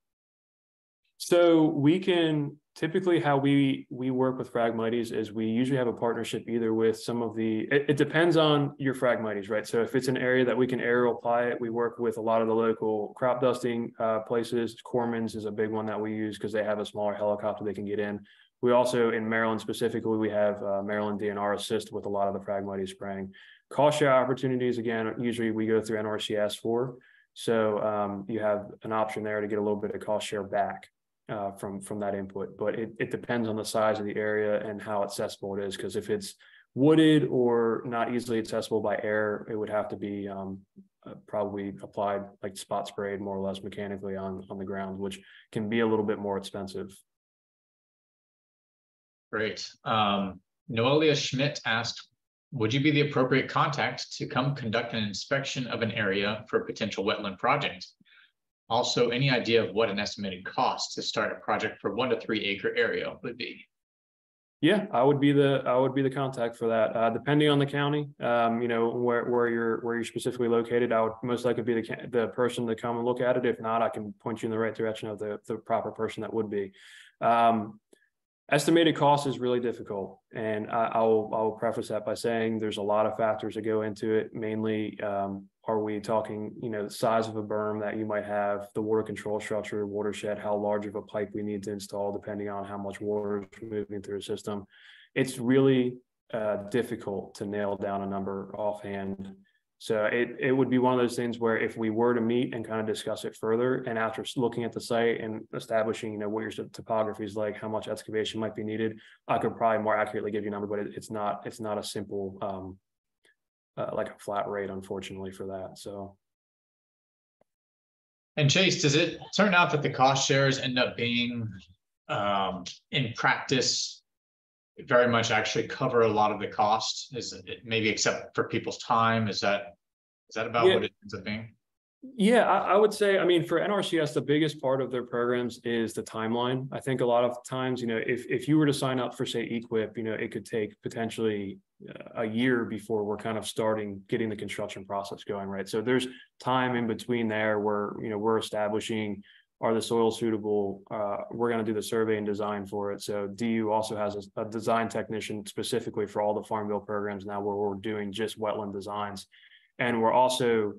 So we can typically, how we work with Phragmites is we usually have a partnership either with some of the, it depends on your Phragmites, right? So if it's an area that we can aerial apply it, we work with a lot of the local crop dusting places. Corman's is a big one that we use because they have a smaller helicopter they can get in. We also, in Maryland specifically, we have Maryland DNR assist with a lot of the Phragmites spraying. Cost share opportunities, again, usually we go through NRCS for. So you have an option there to get a little bit of cost share back from that input, but it depends on the size of the area and how accessible it is. Because if it's wooded or not easily accessible by air, it would have to be probably applied, like spot sprayed more or less mechanically on the ground, which can be a little bit more expensive. Great. Noelia Schmidt asked, would you be the appropriate contact to come conduct an inspection of an area for a potential wetland project? Also, any idea of what an estimated cost to start a project for 1 to 3 acre area would be? Yeah, I would be the contact for that. Depending on the county, where you're specifically located, I would most likely be the person to come and look at it. If not, I can point you in the right direction of the proper person that would be. Estimated cost is really difficult, and I will preface that by saying there's a lot of factors that go into it. Mainly, are we talking, the size of a berm that you might have, the water control structure, watershed, how large of a pipe we need to install, depending on how much water is moving through a system. It's really difficult to nail down a number offhand. So it would be one of those things where if we were to meet and kind of discuss it further, and after looking at the site and establishing, what your topography is like, how much excavation might be needed, I could probably more accurately give you a number, but it's not a simple, like a flat rate, unfortunately, for that. So. And Chase, does it turn out that the cost shares end up being, in practice, very much actually cover a lot of the cost? Is it maybe except for people's time? Is that about what it ends up being? Yeah, I would say, for NRCS, the biggest part of their programs is the timeline. I think a lot of times, if you were to sign up for, say, EQIP, it could take potentially a year before we're kind of getting the construction process going, right? So there's time in between there where, we're establishing, are the soils suitable? We're going to do the survey and design for it. So DU also has a design technician specifically for all the Farm Bill programs now, where we're doing just wetland designs. And we're also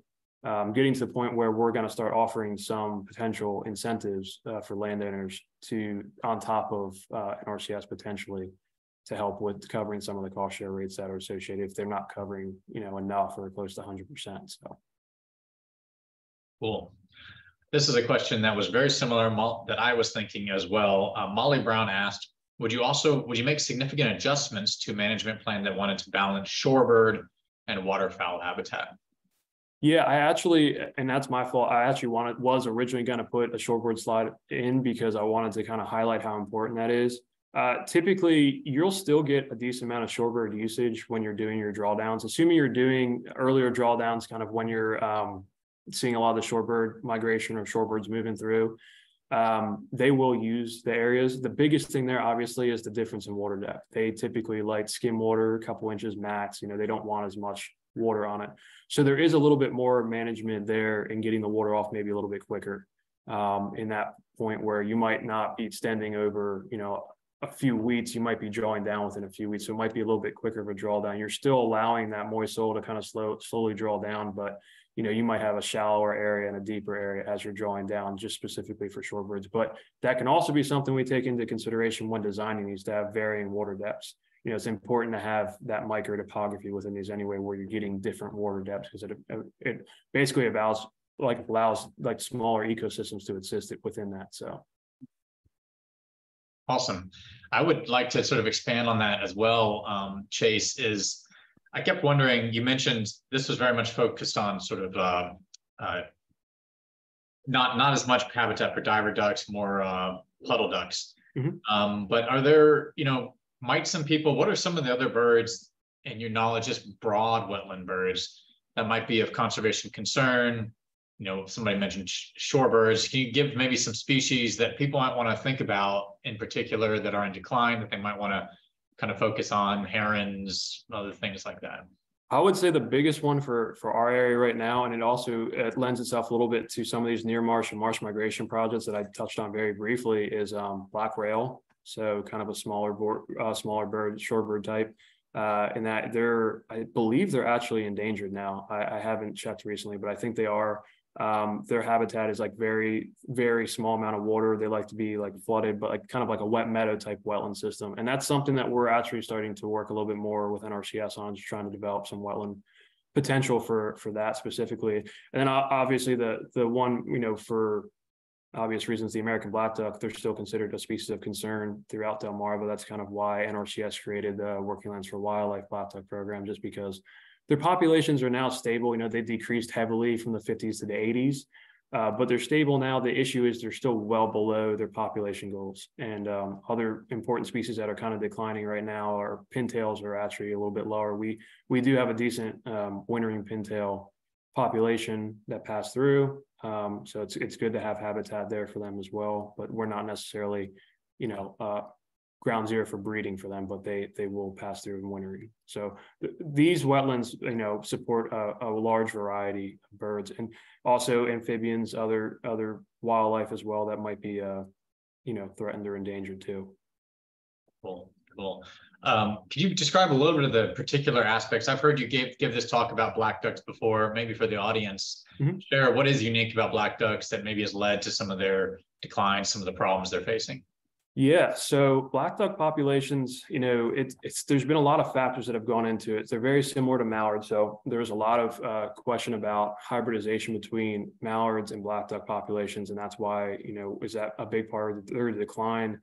getting to the point where we're going to start offering some potential incentives for landowners on top of NRCS potentially, to help with covering some of the cost share rates that are associated if they're not covering, enough or close to 100%. So. Cool. This is a question that was very similar that I was thinking as well. Molly Brown asked, would you make significant adjustments to a management plan that wanted to balance shorebird and waterfowl habitat? Yeah, and that's my fault. I actually was originally going to put a shorebird slide in because I wanted to kind of highlight how important that is. Typically, you'll still get a decent amount of shorebird usage when you're doing your drawdowns, assuming you're doing earlier drawdowns, kind of when you're seeing a lot of the shorebird migration or shorebirds moving through. They will use the areas. The biggest thing there, obviously, is the difference in water depth. They typically like skim water, a couple inches max. They don't want as much water on it. So there is a little bit more management there in getting the water off maybe a little bit quicker in that point where you might not be extending over, a few weeks. You might be drawing down within a few weeks. So it might be a little bit quicker of a drawdown. You're still allowing that moist soil to kind of slowly draw down, but you might have a shallower area and a deeper area as you're drawing down, just specifically for shorebirds. But that can also be something we take into consideration when designing these, to have varying water depths. It's important to have that micro topography within these anyway, where you're getting different water depths, because it basically like allows like smaller ecosystems to exist within that. So. Awesome. I would like to sort of expand on that as well. Chase, I kept wondering, you mentioned this was very much focused on sort of not as much habitat for diver ducks, more puddle ducks. But are there, might some people, what are some of the other birds in your knowledge, just broad wetland birds that might be of conservation concern? Somebody mentioned shorebirds. Can you give maybe some species that people might want to think about in particular that are in decline that they might want to kind of focus on, herons, other things like that? I would say the biggest one for our area right now, and it lends itself a little bit to some of these near marsh and marsh migration projects that I touched on very briefly, is black rail. So kind of a smaller bird, shorebird type. And that I believe they're actually endangered now. I haven't checked recently, but I think they are. Their habitat is like very, very small amount of water. They like to be like flooded, but like kind of like a wet meadow type wetland system. And that's something that we're actually starting to work a little bit more with NRCS on, just trying to develop some wetland potential for that specifically. And then obviously the one, for obvious reasons, the American black duck, they're still considered a species of concern throughout Delmarva. That's kind of why NRCS created the Working Lands for Wildlife black duck program, just because their populations are now stable. They decreased heavily from the 50s to the 80s, but they're stable now. The issue is they're still well below their population goals. And other important species that are kind of declining right now are pintails are actually a little bit lower. We do have a decent wintering pintail population that pass through. So it's good to have habitat there for them as well, but we're not necessarily, ground zero for breeding for them, but they will pass through in wintering. So these wetlands, support a large variety of birds and also amphibians, other wildlife as well that might be, threatened or endangered too. Cool. Could you describe a little bit of the particular aspects? I've heard you give this talk about black ducks before, maybe for the audience. Share what is unique about black ducks that maybe has led to some of their decline, some of the problems they're facing. Yeah, so black duck populations, there's been a lot of factors that have gone into it. They're very similar to mallards. So there's a lot of question about hybridization between mallards and black duck populations. And that's why, is that a big part of their decline?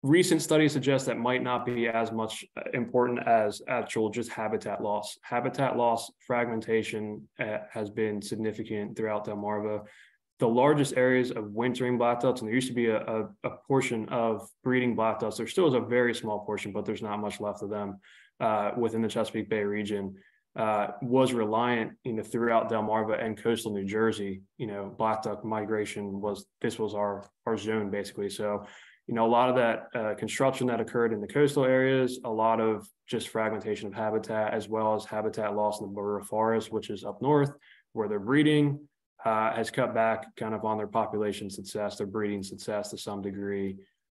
Recent studies suggest that might not be as much important as actual just habitat loss. Habitat loss, fragmentation has been significant throughout Delmarva. The largest areas of wintering black ducks, and there used to be a portion of breeding black ducks. There still is a very small portion, but there's not much left of them within the Chesapeake Bay region. Was reliant, throughout Delmarva and coastal New Jersey. Black duck migration was our zone basically. So, a lot of that construction that occurred in the coastal areas, a lot of just fragmentation of habitat, as well as habitat loss in the Barura forest, which is up north where they're breeding. Has cut back kind of on their population success, their breeding success to some degree.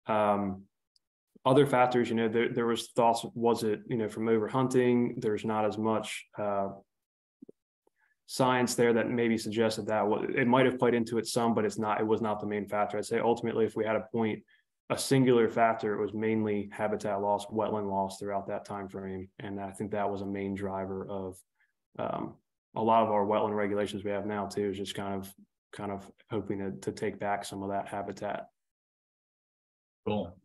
Other factors, there was thoughts, was it, from overhunting? There's not as much science there that maybe suggested that it might have played into it some, but it was not the main factor. I'd say ultimately, if we had to point a singular factor, it was mainly habitat loss, wetland loss throughout that time frame. And I think that was a main driver of a lot of our wetland regulations we have now too, is just kind of hoping to take back some of that habitat. Cool.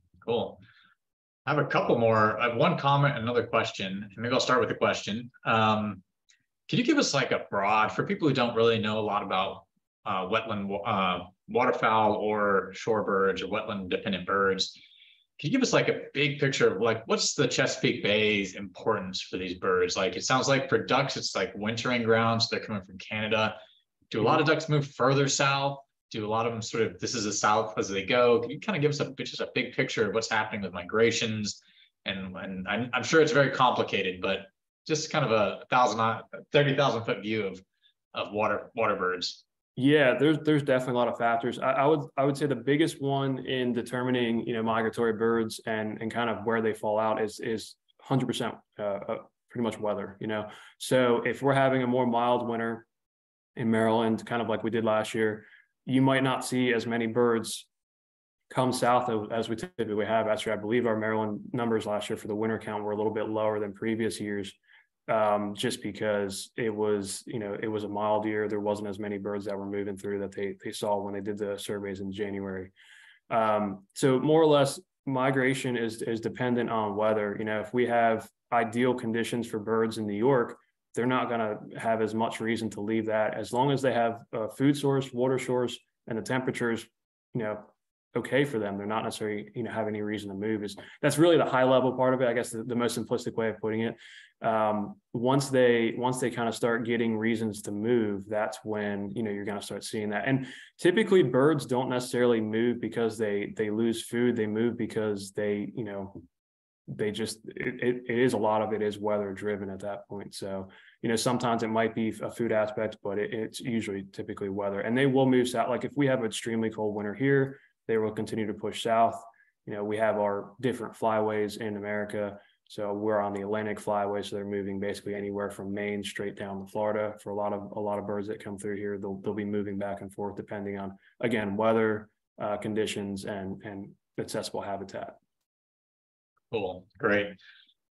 I have a couple more. I have one comment, another question, and maybe I'll start with a question. Can you give us like a broad, for people who don't really know a lot about wetland waterfowl or shorebirds or wetland dependent birds, can you give us like a big picture of like, what's the Chesapeake Bay's importance for these birds? Like, it sounds like for ducks, it's like wintering grounds. They're coming from Canada. Do a lot of ducks move further south? Do a lot of them sort of, this is the south as they go? Can you kind of give us just a big picture of what's happening with migrations? And I'm sure it's very complicated, but just kind of a 30,000 foot view of water birds. Yeah, there's definitely a lot of factors. I would say the biggest one in determining migratory birds and kind of where they fall out is 100% pretty much weather. So if we're having a more mild winter in Maryland, kind of like we did last year, you might not see as many birds come south as we typically have. Actually, I believe our Maryland numbers last year for the winter count were a little bit lower than previous years. just because it was, it was a mild year. There wasn't as many birds that were moving through that they saw when they did the surveys in January. So more or less, migration is dependent on weather. If we have ideal conditions for birds in New York, they're not going to have as much reason to leave that, as long as they have a food source, water source, and the temperatures, okay for them. They're not necessarily, have any reason to move. That's really the high level part of it. I guess the most simplistic way of putting it. Once they kind of start getting reasons to move, that's when, you're going to start seeing that. And typically birds don't necessarily move because they lose food. They move because they just, it is, a lot of it is weather driven at that point. So, sometimes it might be a food aspect, but it's usually typically weather, and they will move south. Like if we have an extremely cold winter here, they will continue to push south. We have our different flyways in America. So we're on the Atlantic flyway. So they're moving basically anywhere from Maine straight down to Florida. For a lot of birds that come through here, they'll be moving back and forth depending on, again, weather conditions and accessible habitat. Cool. Great.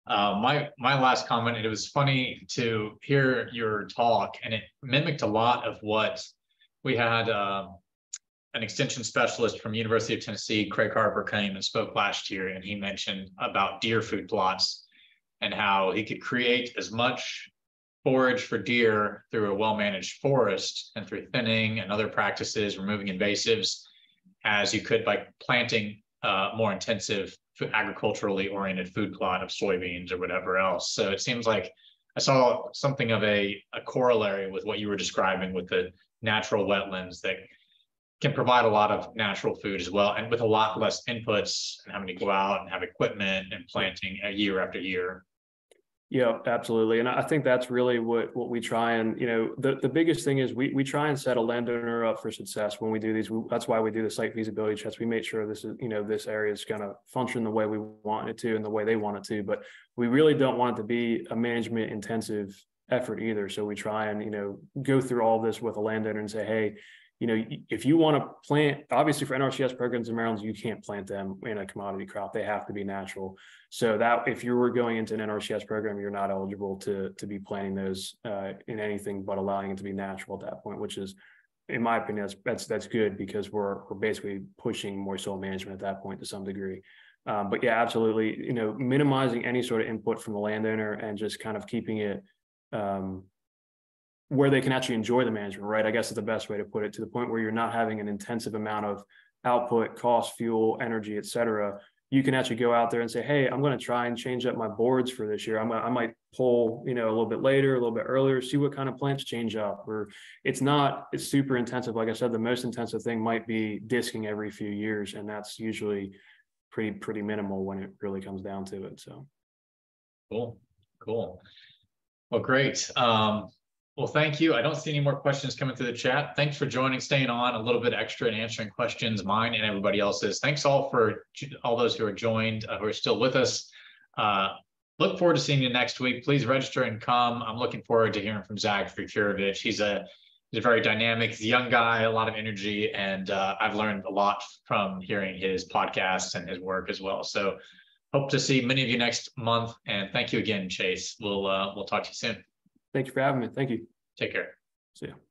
My last comment, it was funny to hear your talk, and it mimicked a lot of what we had. An extension specialist from University of Tennessee, Craig Harper, came and spoke last year, and he mentioned about deer food plots and how he could create as much forage for deer through a well-managed forest and through thinning and other practices, removing invasives, as you could by planting more intensive agriculturally oriented food plot of soybeans or whatever else. So it seems like I saw something of a corollary with what you were describing with the natural wetlands that can provide a lot of natural food as well, and with a lot less inputs and having to go out and have equipment and planting a year after year. Yeah, absolutely. And I think that's really what we try and, the biggest thing is we try and set a landowner up for success when we do these. That's why we do the site feasibility checks. We make sure this is, this area is going to function the way we want it to and the way they want it to, but we really don't want it to be a management intensive effort either. So we try and, go through all this with a landowner and say, hey, if you want to plant, obviously for NRCS programs in Maryland, you can't plant them in a commodity crop. They have to be natural. So that if you were going into an NRCS program, you're not eligible to be planting those in anything but allowing it to be natural at that point, which is, in my opinion, that's good, because we're basically pushing more soil management at that point to some degree. But yeah, absolutely, minimizing any sort of input from the landowner and just kind of keeping it where they can actually enjoy the management, right? I guess is the best way to put it, to the point where you're not having an intensive amount of output, cost, fuel, energy, et cetera. You can actually go out there and say, hey, I'm going to try and change up my boards for this year. I might pull, a little bit later, a little bit earlier, see what kind of plants change up. Or it's super intensive. Like I said, the most intensive thing might be disking every few years. And that's usually pretty minimal when it really comes down to it. So. Cool. Well, great. Well, thank you. I don't see any more questions coming through the chat. Thanks for joining, staying on a little bit extra and answering questions, mine and everybody else's. Thanks all for all those who are joined, who are still with us. Look forward to seeing you next week. Please register and come. I'm looking forward to hearing from Zach Frikirovich. He's a very dynamic, he's a young guy, a lot of energy, and I've learned a lot from hearing his podcasts and his work as well. So hope to see many of you next month. And thank you again, Chase. We'll talk to you soon. Thank you for having me. Thank you. Take care. See you.